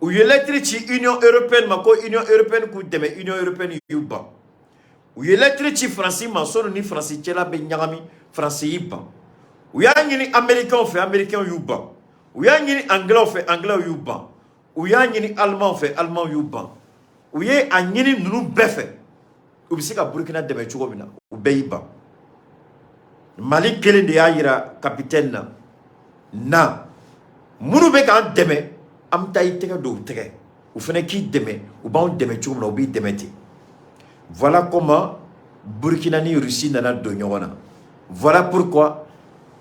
[SPEAKER 1] ou ye lettre ci Union européenne ma ko Union européenne ku deme Union européenne iba ou ye lettre ci France ma so ni France tela be nyagami France iba Ou y'a ni américain fait américain yuban. Ou y'a ni anglais fait anglais yuban. Ou y'a ni allemand fait allemand yuban. Ou y'a ni nous beffet. Ou bien ka Burkina de Metchogomina. Ou Beiba. Mali kelen de y'a capitaine na. Munu be kan deme am tay tege do tege. Ou fene ki deme ou ba on deme chogomina ou bi demeti. Voilà comment Burkina ni Russie nana do nyona. Voilà pourquoi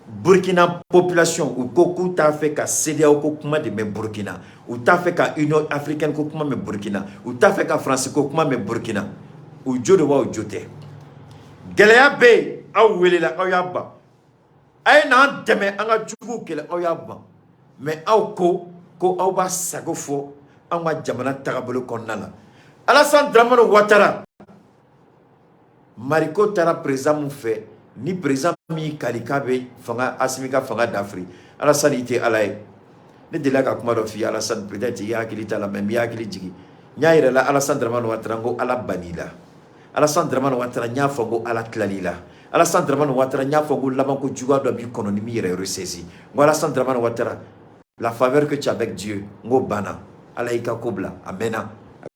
[SPEAKER 1] Burkina population ou koku ta fait ka CEDEAO ko kuma de me Burkina ou ta fait ka Union africaine ko kuma me Burkina ou ta fait ka France ko kuma me Burkina ou jodo wa ou jote geleya be aw welela aw yabba ay na deme anga jugu kele aw yabba mais aw ko aw ba sago fo anga jamana tagabolo konnala Alassane Dramane Ouattara Mariko tara président fait ni président mi kalikabe fanga asimika fanga d'Afrique Alassane ite alay ne dela ka kuma do fi Alassane peut-être ya kilita la même ya kiliji nya ira la Alassane Dramane Ouattara ngo ala banila Alassane Dramane Ouattara nya fongo ala klalila Alassane Dramane Ouattara nya fongo labanko juga do bi kono ni mi ire resesi ngo Alassane Dramane Ouattara la faveur que tu as avec Dieu ngo bana ala ika kobla amena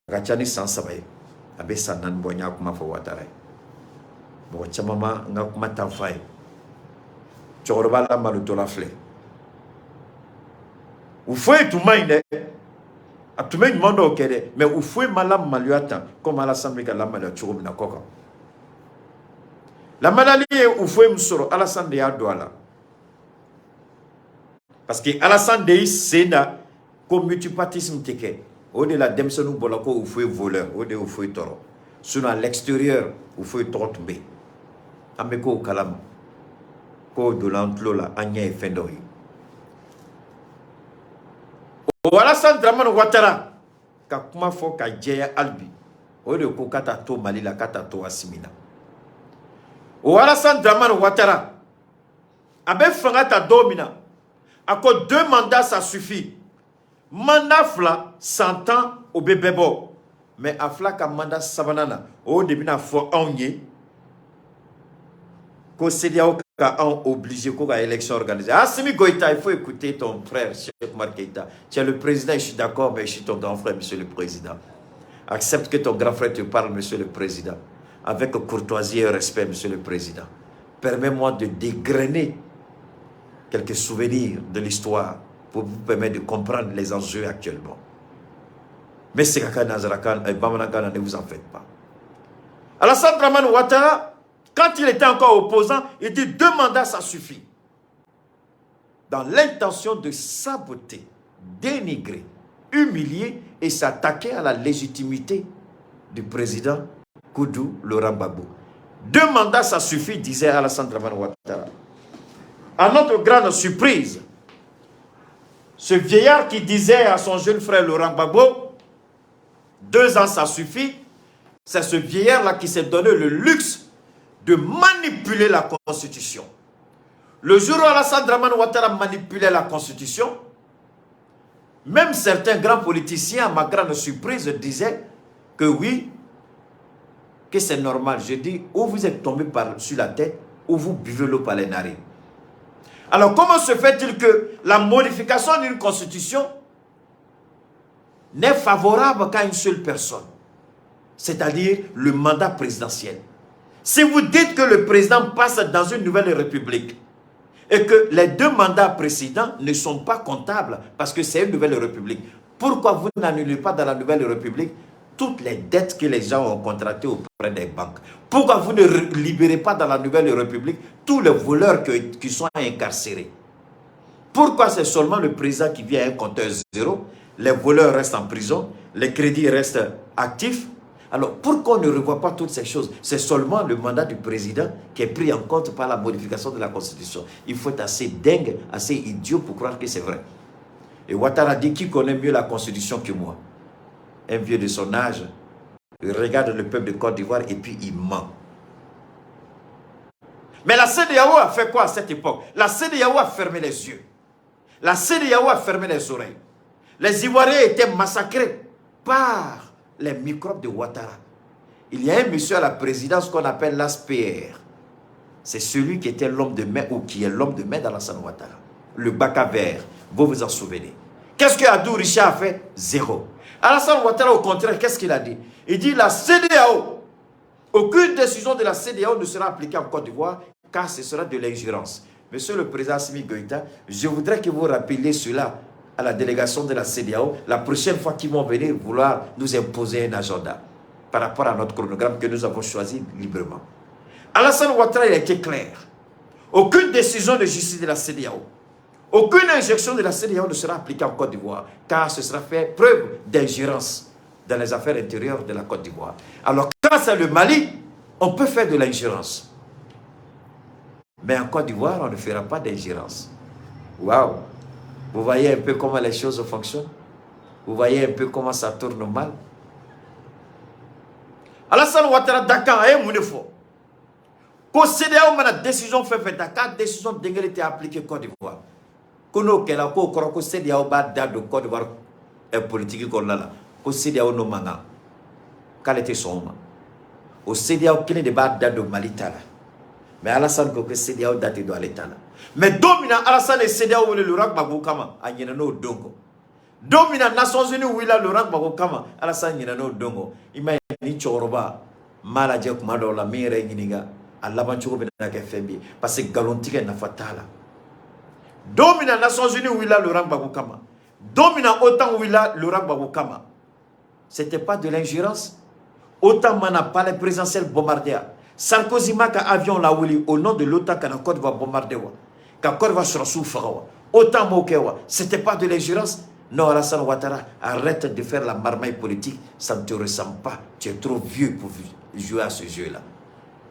[SPEAKER 1] akachani sansabaye abe sanan bonya kuma fo Ouattara bon chamama nga kuma tanfay choroba la maluto la fle ou foi tout maine a tout maine mondo kede mais ou foi malam maluata comme à l'assemblée la malu chorobina koka la malali ou foi msoro Alassane de Adouala parce que Alassane de Sena comme multipartisme teke au de la demsonu bolako ou foi voleur au de ou foi toro sinon à l'extérieur ou foi toro tomber Ameko kalam ko de l'enclos la anya e fendori o Alassane Dramane Ouattara ka kuma fo ka jeya albi o de ko kata to Mali la kata to asimina o Alassane Dramane Ouattara abe fanga ta domina ako 2 mandats ça suffit mandat fla 100 ans au bébébo mais afla ka mandat sabanana o de bina fo onye que CEDEAO a obligé qu'on a élection organisée. Ah, Simi Goïta, il faut écouter ton frère, Cheikh Oumar Keïta. Tu es le président, je suis d'accord, mais je suis ton grand frère, monsieur le président. Accepte que ton grand frère te parle, monsieur le président, avec courtoisie et respect, monsieur le président. Permets-moi de dégrainer quelques souvenirs de l'histoire pour vous permettre de comprendre les enjeux actuellement. Mais c'est Kaka Nazarakan et Bamanagana, ne vous en faites pas. Alassane Dramane Ouattara, quand il était encore opposant, il dit 2 mandats, ça suffit. Dans l'intention de saboter, dénigrer, humilier et s'attaquer à la légitimité du président Koudou Laurent Gbagbo. 2 mandats, ça suffit, disait Alassane Dramane Ouattara. À notre grande surprise, ce vieillard qui disait à son jeune frère Laurent Gbagbo, 2 ans, ça suffit, c'est ce vieillard-là qui s'est donné le luxe de manipuler la Constitution. Le jour où Alassane Dramane Ouattara manipulait la Constitution, même certains grands politiciens, à ma grande surprise, disaient que oui, que c'est normal. Je dis, ou vous êtes tombé sur la tête, ou vous buvez l'eau par les narines. Alors, comment se fait-il que la modification d'une Constitution n'est favorable qu'à une seule personne, c'est-à-dire le mandat présidentiel? Si vous dites que le président passe dans une nouvelle république et que les 2 mandats précédents ne sont pas comptables parce que c'est une nouvelle république, pourquoi vous n'annulez pas dans la nouvelle république toutes les dettes que les gens ont contractées auprès des banques? Pourquoi vous ne libérez pas dans la nouvelle république tous les voleurs qui sont incarcérés? Pourquoi c'est seulement le président qui vient à un compteur zéro, les voleurs restent en prison, les crédits restent actifs? Alors, pourquoi on ne revoit pas toutes ces choses? C'est seulement le mandat du président qui est pris en compte par la modification de la Constitution. Il faut être assez dingue, assez idiot pour croire que c'est vrai. Et Ouattara dit, qui connaît mieux la Constitution que moi? Un vieux de son âge, il regarde le peuple de Côte d'Ivoire et puis il ment. Mais la CEDEAO a fait quoi à cette époque? La CEDEAO a fermé les yeux. La CEDEAO a fermé les oreilles. Les Ivoiriens étaient massacrés par les microbes de Ouattara. Il y a un monsieur à la présidence qu'on appelle l'ASPR. C'est celui qui était l'homme de main ou qui est l'homme de main d'Alassane Ouattara. Le Baka vert, vous vous en souvenez. Qu'est-ce que Abdou Richa a fait? Zéro. Alassane Ouattara, au contraire, qu'est-ce qu'il a dit? Il dit la CEDEAO, aucune décision de la CEDEAO ne sera appliquée en Côte d'Ivoire car ce sera de l'ingérence. Monsieur le président Assimi Goïta, je voudrais que vous rappeliez cela à la délégation de la CEDEAO la prochaine fois qu'ils vont venir vouloir nous imposer un agenda par rapport à notre chronogramme que nous avons choisi librement. Alassane Ouattara, il a été clair. Aucune décision de justice de la CEDEAO, aucune injection de la CEDEAO ne sera appliquée en Côte d'Ivoire car ce sera fait preuve d'ingérence dans les affaires intérieures de la Côte d'Ivoire. Alors, quand c'est le Mali, on peut faire de l'ingérence. Mais en Côte d'Ivoire, on ne fera pas d'ingérence. Waouh! Vous voyez un peu comment les choses fonctionnent? Vous voyez un peu comment ça tourne mal? Alassane Ouattara, Dakar, a un fort. Quand CEDEAO a une décision fait Dakar, décision d'Engel était appliquée Côte d'Ivoire. Quand on a dit CEDEAO va dans le Côte d'Ivoire politique qu'on a là. Quand CEDEAO no manga, quand était son main. Au CEDEAO qui n'est pas dans le Mali là. Mais Alassane que CEDEAO date de l'État là. Mais dominant Alassane et CEDEAO le rank Bagokama a yenano dongo. Dominant Nations Unies où il a le rank Bagokama Alassane yenano dongo. Ima ni choroba malaje kumado la mire nginiga alaban choko bena ke fembi parce que galontique na fatala. Dominant Nations Unies où il a le rank Bagokama. Dominant autant où il a le rank Bagokama. C'était pas de l'ingérence. Autant mana pas les présidentielles bombardées. Sarkozy maka avion la wili au nom de l'OTAN quand la Côte va bombarder wa. Quand la Côte va se souffrir wa. Autant moquer. C'était pas de l'ingérence. Non, Alassane Ouattara, arrête de faire la marmaille politique. Ça ne te ressemble pas. Tu es trop vieux pour jouer à ce jeu-là.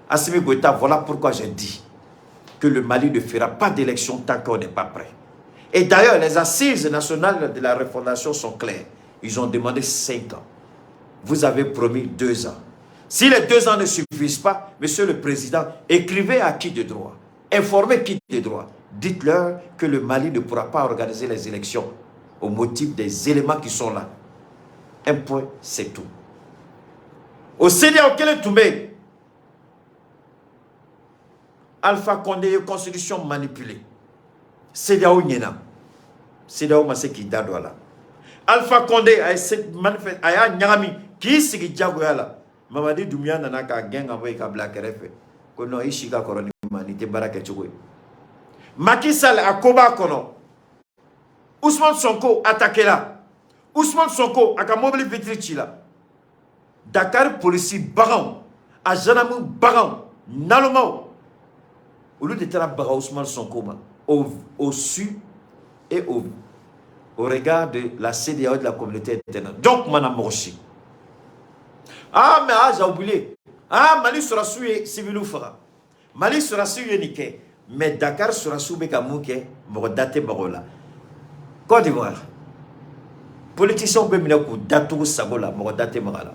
[SPEAKER 1] Assimi Goïta, voilà pourquoi j'ai dit que le Mali ne fera pas d'élection tant qu'on n'est pas prêt. Et d'ailleurs, les assises nationales de la refondation sont claires. Ils ont demandé 5 ans. Vous avez promis 2 ans. Si les 2 ans ne suffisent pas, monsieur le président, écrivez à qui de droit. Informez qui de droit. Dites-leur que le Mali ne pourra pas organiser les élections au motif des éléments qui sont là. Un point, c'est tout. Au CEDEAO, quel est Toumé? Alpha Condé, constitution manipulée. CEDEAO Nyena. CEDEAO Maseki Dadouala. Alpha Condé a manifesté, a Nyami, qui s'est Djagoyala. Mamadi Doumia Nanaka gang envoyé ka Black RF. Kono Ishika Koroni Manité Baraka Choué. Macky Sall a Koba Kono. Ousmane Sonko attaqué là. Ousmane Sonko a mobile vitrici là. Dakar police baran. A Janamou baran. Nalomao. Au lieu de faire baran Ousmane Sonko au su et au regard de la CEDEAO de la communauté internationale. Donc, Madame Morchi. Ah, mais j'ai oublié. Ah, Mali sera sué civil ou fera. Mali sera sué niqué. Mais Dakar sera sué Kamouké, Morodate Barola. Côte d'Ivoire. Politiciens Beminakou, Datou Sagola, Morodate Marala.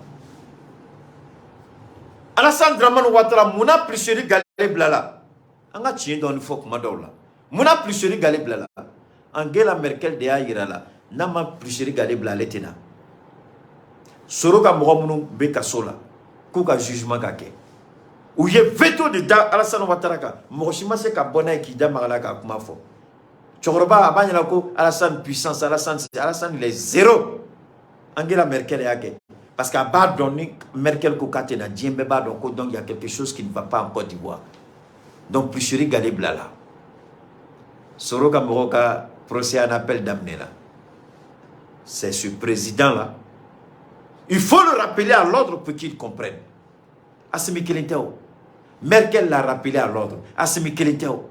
[SPEAKER 1] Alassane Draman Ouattara, Mouna Plisseri Galé Blala. Anga tient dans le faux Madola. Mouna Plisseri Galé Blala. Angela Merkel de Aïrala. Nama Plisseri Galé Blala Tena. Soroka Moramounou Bekasola, Kouka jugement kake. Ou yé veto de Alassane Ouattara, Moroshima se ka bona ki da maralaka kumafo. Choroba abanyalako Alassane puissance, Alassane il est zéro. Angela Merkel yake. Parce qu'à bas donné Merkel kokate na djembe ba donc il y a quelque chose qui ne va pas en Côte d'Ivoire. Donc plus chéri Galé Blala. Soroka Moroka procès un appel d'amener là. C'est ce président là. Il faut le rappeler à l'ordre pour qu'il comprenne. Assimi Kelenteo. Merkel l'a rappelé à l'ordre. Assimi Kelenteo.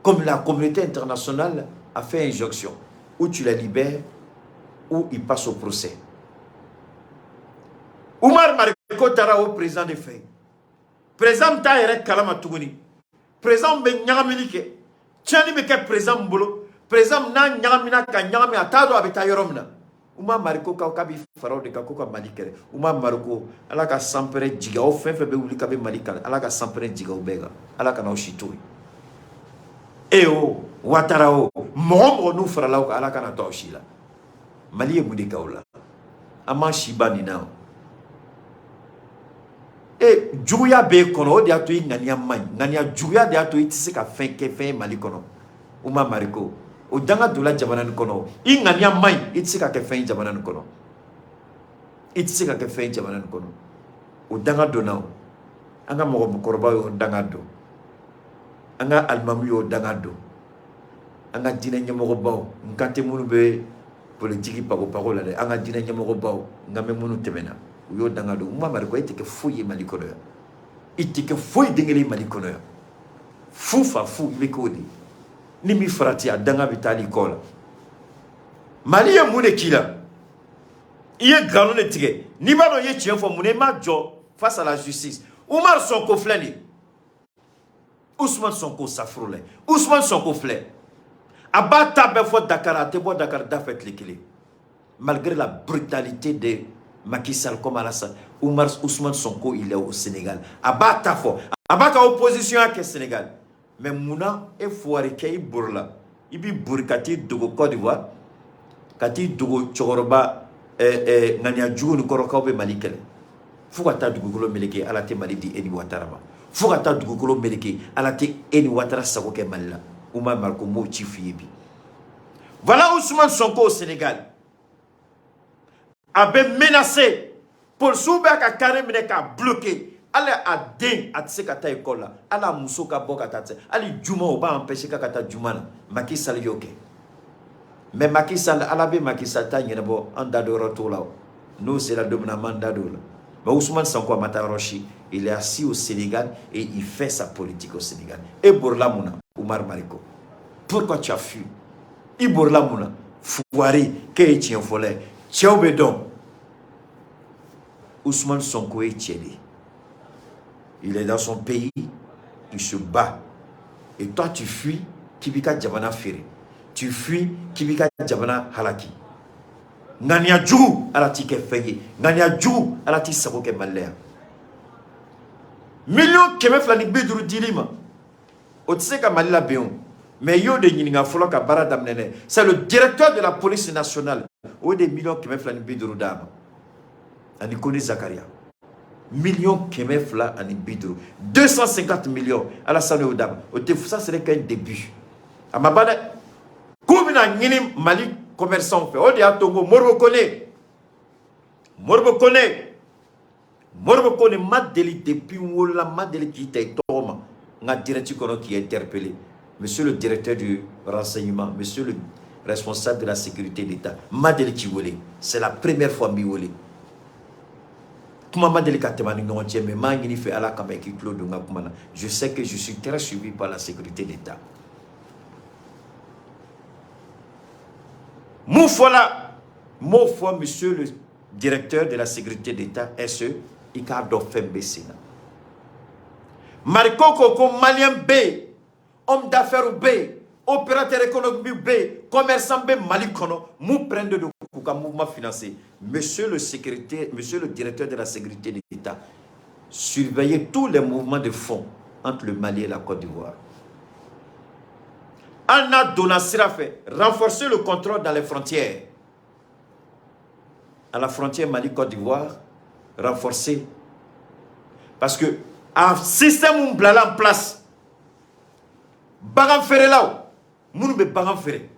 [SPEAKER 1] Comme la communauté internationale a fait injonction. Ou tu la libères, ou il passe au procès. Oumar Mariko Tara au président des faits. Président Taïrek Kalama Tougouni. Président Ben Nyagamilike. Tiani Meke président Mbolo. Président Nan Nyagamina Kanyami Atado Abitayoromna. Ouma Mariko Kaukabi Farao de Kakoka Malikere. Ouma Mariko, Alaka Sampere Diga, au fin febe Ulikabe Malikale, Alaka Sampere Diga Obega, Alaka Naoshitui. Eo, Watarao, Mombo nous Farao, Alaka Natoshila. Malie Moudikaola. Aman Shiba Ninao. Et juguya be kono o de ato i ngania man ngania juguya de ato i tise ka fen ke fen Mali kono uma mariko o danga dola jamana ni kono i ngania man i tise ka ke fen jamana ni kono i tise ka ke fen jamana ni kono o danga dona anga mo korba yo danga do anga almamu yo danga do anga dina nyamo baw nkante munu be politique pago la de anga dina nyamo baw ngame munu temena yo danga do uma mariko itike fuyi Mali kono itike fuyi dingeli Mali kono fufa fu mikodi ni mi frati a danga vitali kola Mali ya mune kila iye gano ne tige ni ba no ye tien fo mune ma jo face à la justice Oumar Sonko flani Ousmane Sonko safroule Ousmane Sonko flé abata be fo Dakar te bo Dakar da fait l'équilibre malgré la brutalité de Macky Sall comme Alassane Ousmane Sonko il est au Sénégal abata fo abaka opposition à Sénégal mais mouna e foire kay burla ibi burkati dogo Côte d'Ivoire kati dogo choroba ngania djugunu koroka be malikele fukata dugukolo meleke alate Mali di Eni Ouattara ba fukata dugukolo meleke alate Eni Ouattara sako ke Malila Oumar Marko mo chifiyebi voilà Ousmane Sonko au Sénégal avait menacé pour souba ka carrément ka bloqué ala adin atse kata école là ala musoka boka tate ali juma o ba empêcher ka kata juma na Macky Sall yoke mais Macky Sall ala be Macky Sall ta nyebo anda do retour là nous c'est la dominant d'ado là mais Ousmane Sonko Matarochi il est assis au Sénégal et il fait sa politique au Sénégal et Borla Mouna Oumar Mariko pourquoi tu as fui Iborla Mouna Fouari que tien folé Tchaubedon Ousmane Sonko est tiédé. Il est dans son pays, il se bat. Et toi, tu fuis Kibika Djabana Fere. Tu fuis Kibika Djabana Halaki. Ngania Djou à la tike feye. Ngania Djou à la tike saboke malère. Million keme flanik bidru dilima. Otseka malila beon. Mais yo de Yininga Foloka Baradam Nene. C'est le directeur de la police nationale. Ou des millions keme flanik bidru dama. Anikone Zakaria. Millions Kemefla Ani Bidro. 250 millions. Alassane Oudam. Ça serait qu'un début. Amabane. Koumina Ninim Mali commerçant fait. Odi Atongo. Morbo Kone. Morbo Kone. Morbo Kone. Madeli depuis Wola Madeli qui était Toma. Nga directeur Kono qui est interpellé. Monsieur le directeur du renseignement. Monsieur le responsable de la sécurité d'État. Madeli Kiwole. C'est la première fois Miwole. Je sais que je suis très suivi par la sécurité d'État. Mon foi, monsieur le directeur de la sécurité d'État, SE, Icardo Fembesina. Marco Koko, Malien B, homme d'affaires B, opérateur économique B, commerçant B, Malikono, mou prendre de mouvement financier. Monsieur le directeur de la sécurité de l'État, surveillez tous les mouvements de fonds entre le Mali et la Côte d'Ivoire. Anna Donasira fait renforcer le contrôle dans les frontières. À la frontière Mali-Côte d'Ivoire, renforcer. Parce que un système en place, Bagan Ferré là, nous ne Bagan Ferré.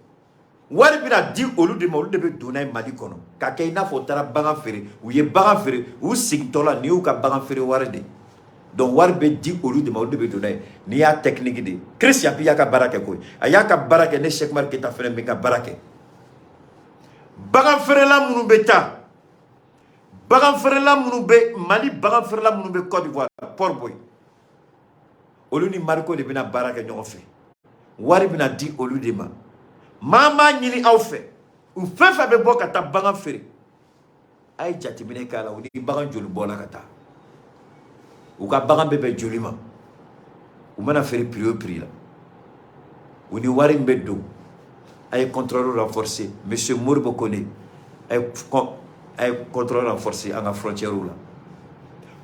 [SPEAKER 1] Wari bina di olu de ma olu de be donna Mali kono ka kay na fo tara bagan fere ou ye bagan fere ou sigtola ni ou ka bagan fere wari de donc wari be di olu de ma olu de be donna ni ya technique de Christian bi ya ka barake ko aya ka barake ne Cheikh Mar Keita fere be ka barake bagan fere la munu beta bagan fere la munu be Mali bagan fere la munu be Côte d'Ivoire Port Boy olu ni Marco de bina barake ñoo fe wari bina di olu de ma Mama nyini au fait ou fait fa be bo kata bagan fere ay jati mine kala ou ni bagan jolu bola kata ou ka bagan bebe jolima ou mana fere prix là ou ni wari mbedo ay contrôle renforcé monsieur Morbo Kone ay contrôle renforcé à la frontière là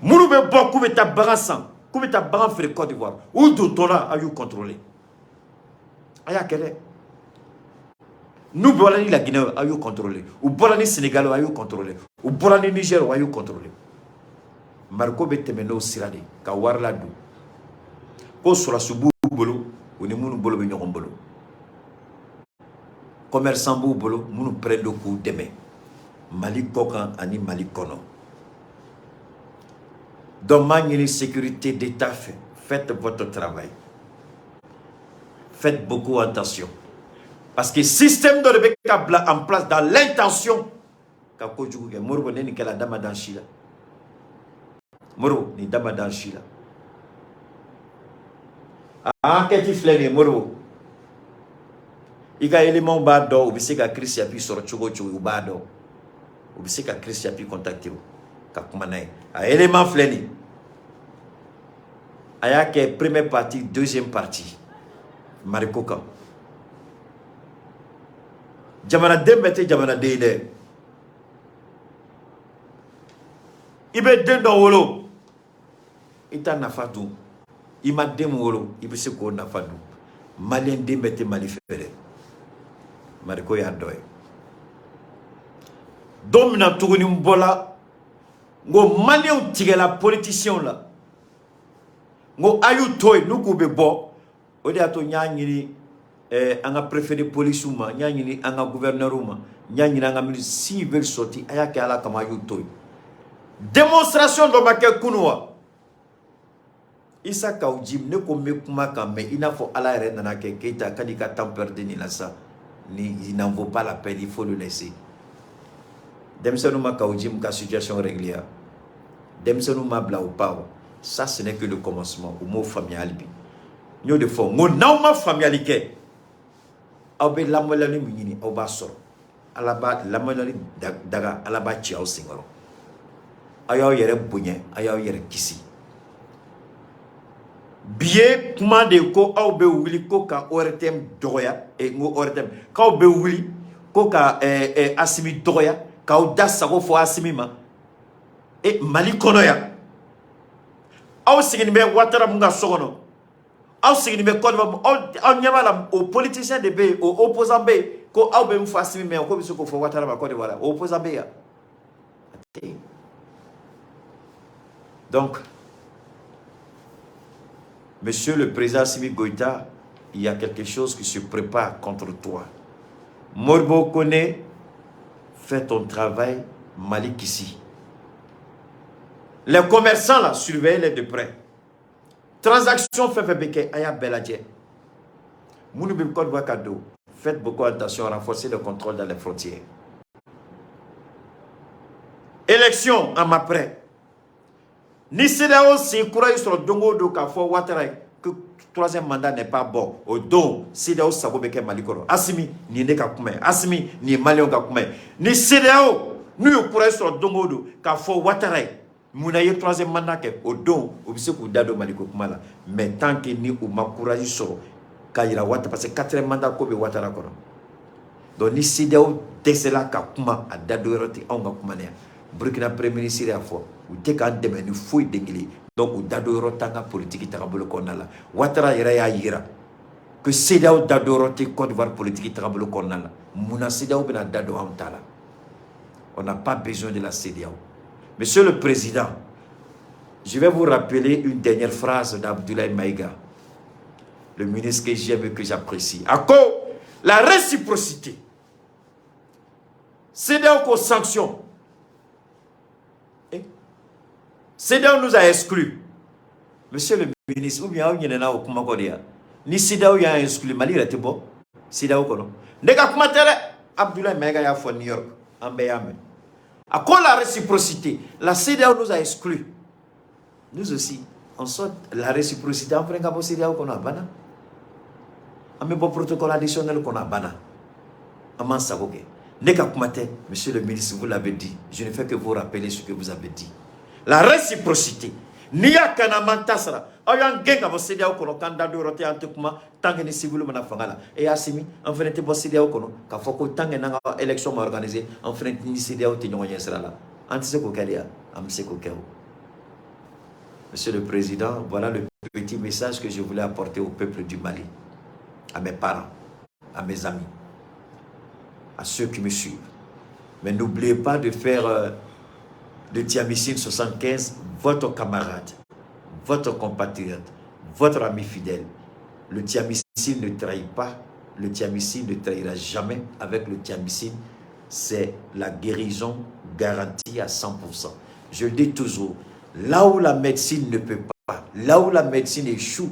[SPEAKER 1] munu be bo ku be ta bagan san ku be ta bagan fere Côte d'Ivoire ou do tola ayu contrôler aya kele. Nous bolani la Guinée ayou contrôlé, ou bolani Sénégal ayou contrôlé, ou bolani Niger ayou contrôlé. Marco betemeno sirade ka warla du ko sura subu bolo oni munu bolo be ñogon bolo commerçant bu bolo munu prendo ku deme Mali kokan ani Mali kono donc une sécurité d'état faites votre travail, faites beaucoup attention parce que système de rebecca en place dans l'intention ka ko jugu ke morbo ne ni kala dama dans chila morbo ni dama dans chila ah keti flene morbo ika élément ba do obisi ka Christ api soro chugo chugo ba do obisi ka Christ api contacter ka kuma nay a élément flene aya ke première partie deuxième partie Mariko ka jamana dembete jamana deide ibe dendo wolo ita nafadu ima dem wolo ibe se ko nafadu malien dembete mali fere Mariko ya doy domina tuguni mbola ngo malien tigela politicien la ngo ayu toy nuku be bo odi ato nyanyiri anga préféré police uma nyanyiri anga gouverneur uma nyanyiri anga ministre si veut sortir ayake ala kama ayu toy démonstration do make kunwa isa ka ujim ne ko me kuma ka me ina fo ala re nana ke keita kadika temps perdu ni la ça ni il n'en vaut pas la peine, il faut le laisser. Demsenuma ka ujim ka situation régulière. Demsenuma bla ou pas. Ça ce n'est que le commencement au mot familial bi. Nyo de fo ngo nauma familialike. Abe lamolani minini oba soro. Alaba lamolani daga alaba chiao singoro. Ayaw yere bunye, ayaw yere kisi. Biye kuma de ko aw be wuli ko ka ortem doya e ngo ortem ka aw be wuli ko ka asimi doya ka aw dasago fo asimi ma e Mali kono ya aw sigini be watara munga sogono aw sigini be ko aw nyamala o politicien de be o opposant be ko aw be mfo asimi me ko biso ko fo watara ba ko de wala opposant be ya. Donc Monsieur le Président Assimi Goïta, il y a quelque chose qui se prépare contre toi. Morbo connaît, fais ton travail, Malik ici. Les commerçants là, surveillez-les de près. Transaction fait beke, aya beladje. Mounoubi Côte d'Ivoire cadeau. Faites beaucoup attention, renforcez le contrôle dans les frontières. Élection en après. Ni CEDEAO si courage sur dongo do ka fo watara que troisième mandat n'est pas bon au don CEDEAO sabo beke malikoro asimi ni ne ka kuma asimi ni malion ka kuma ni CEDEAO ni courage sur dongo do ka fo watara munaye troisième mandat ke au don obise ku dado maliko kuma la mais tant que ni ou ma courage sur ka ira wata parce que quatrième mandat ko be watara kono donc ni CEDEAO desela ka kuma a dado roti onga kuma ne Burkina Premier ministre a fo ou te ka deme ni foi dengili donc ou dado rotanga politique takabolo konala watara ira ya yira que CEDEAO dado roté Côte d'Ivoire politique takabolo konala muna CEDEAO bena dado amtala. On n'a pas besoin de la CEDEAO. Monsieur le Président, je vais vous rappeler une dernière phrase d'Abdoulaye Maïga, le ministre que j'aime et que j'apprécie. À quoi la réciprocité. CEDEAO qu'on sanctionne. CEDEAO nous a exclus. Monsieur le ministre, ou bien il y a un ni CEDEAO y a exclu Mali, il était bon. CEDEAO kono. Nega kumatere Abdoulaye Maïga ya fo New York, en Miami. À quoi la réciprocité? La CEDEAO nous a exclus. Nous aussi, on sort la réciprocité en prenant pour CEDEAO qu'on a bana. On met bon protocole additionnel qu'on a bana. Aman saboke. Nega kumate, monsieur le ministre, vous l'avez dit. Je ne fais que vous rappeler ce que vous avez dit. La réciprocité. Nia kanamantasra. Ayan genga bo CEDEAO kono kanda do rote antekuma tangue ni civil mana fangala. Et asimi en fait bo CEDEAO kono ka foko tangue na élection ma organisée en fait ni CEDEAO te nyonya sera là. Antise ko kalia am se ko kawo. Monsieur le Président, voilà le petit message que je voulais apporter au peuple du Mali, à mes parents, à mes amis, à ceux qui me suivent. Mais n'oubliez pas de faire de Tiamissine 75 votre camarade, votre compatriote, votre ami fidèle. Le thiamicine ne trahit pas, le thiamicine ne trahira jamais. Avec le thiamicine, c'est la guérison garantie à 100%. Je dis toujours, là où la médecine ne peut pas, là où la médecine échoue,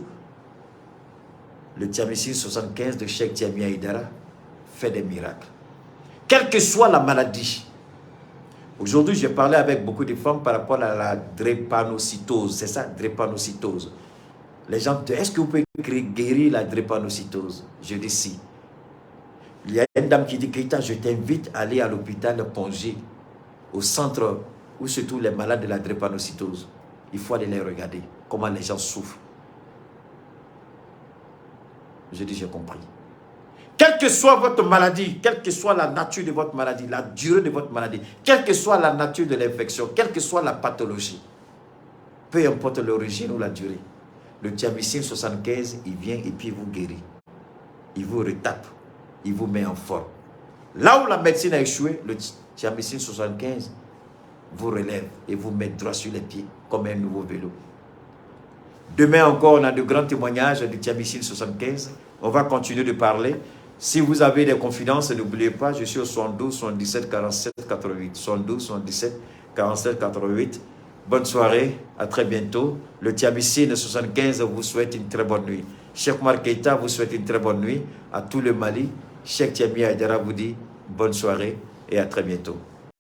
[SPEAKER 1] le thiamicine 75 de Cheikh Thiami Aïdara fait des miracles. Quelle que soit la maladie. Aujourd'hui, j'ai parlé avec beaucoup de femmes par rapport à la drépanocytose. C'est ça, drépanocytose. Les gens me disent, est-ce que vous pouvez guérir la drépanocytose? Je dis si. Il y a une dame qui dit, Keita, je t'invite à aller à l'hôpital Pongé, au centre où se trouvent les malades de la drépanocytose. Il faut aller les regarder, comment les gens souffrent. Je dis, j'ai compris. Quelle que soit votre maladie, quelle que soit la nature de votre maladie, la durée de votre maladie, quelle que soit la nature de l'infection, quelle que soit la pathologie, peu importe l'origine ou la durée, le thiamicine 75, il vient et puis il vous guérit. Il vous retape, il vous met en forme. Là où la médecine a échoué, le thiamicine 75 vous relève et vous met droit sur les pieds, comme un nouveau vélo. Demain encore, on a de grands témoignages du thiamicine 75. On va continuer de parler. Si vous avez des confidences, n'oubliez pas, je suis au 72 77 47 88. 72 77 47 88. Bonne soirée, à très bientôt. Le thiamicine 75 vous souhaite une très bonne nuit. Cheikh Oumar Keita vous souhaite une très bonne nuit. À tout le Mali, Cheikh Thiami Aïdara vous dit bonne soirée et à très bientôt.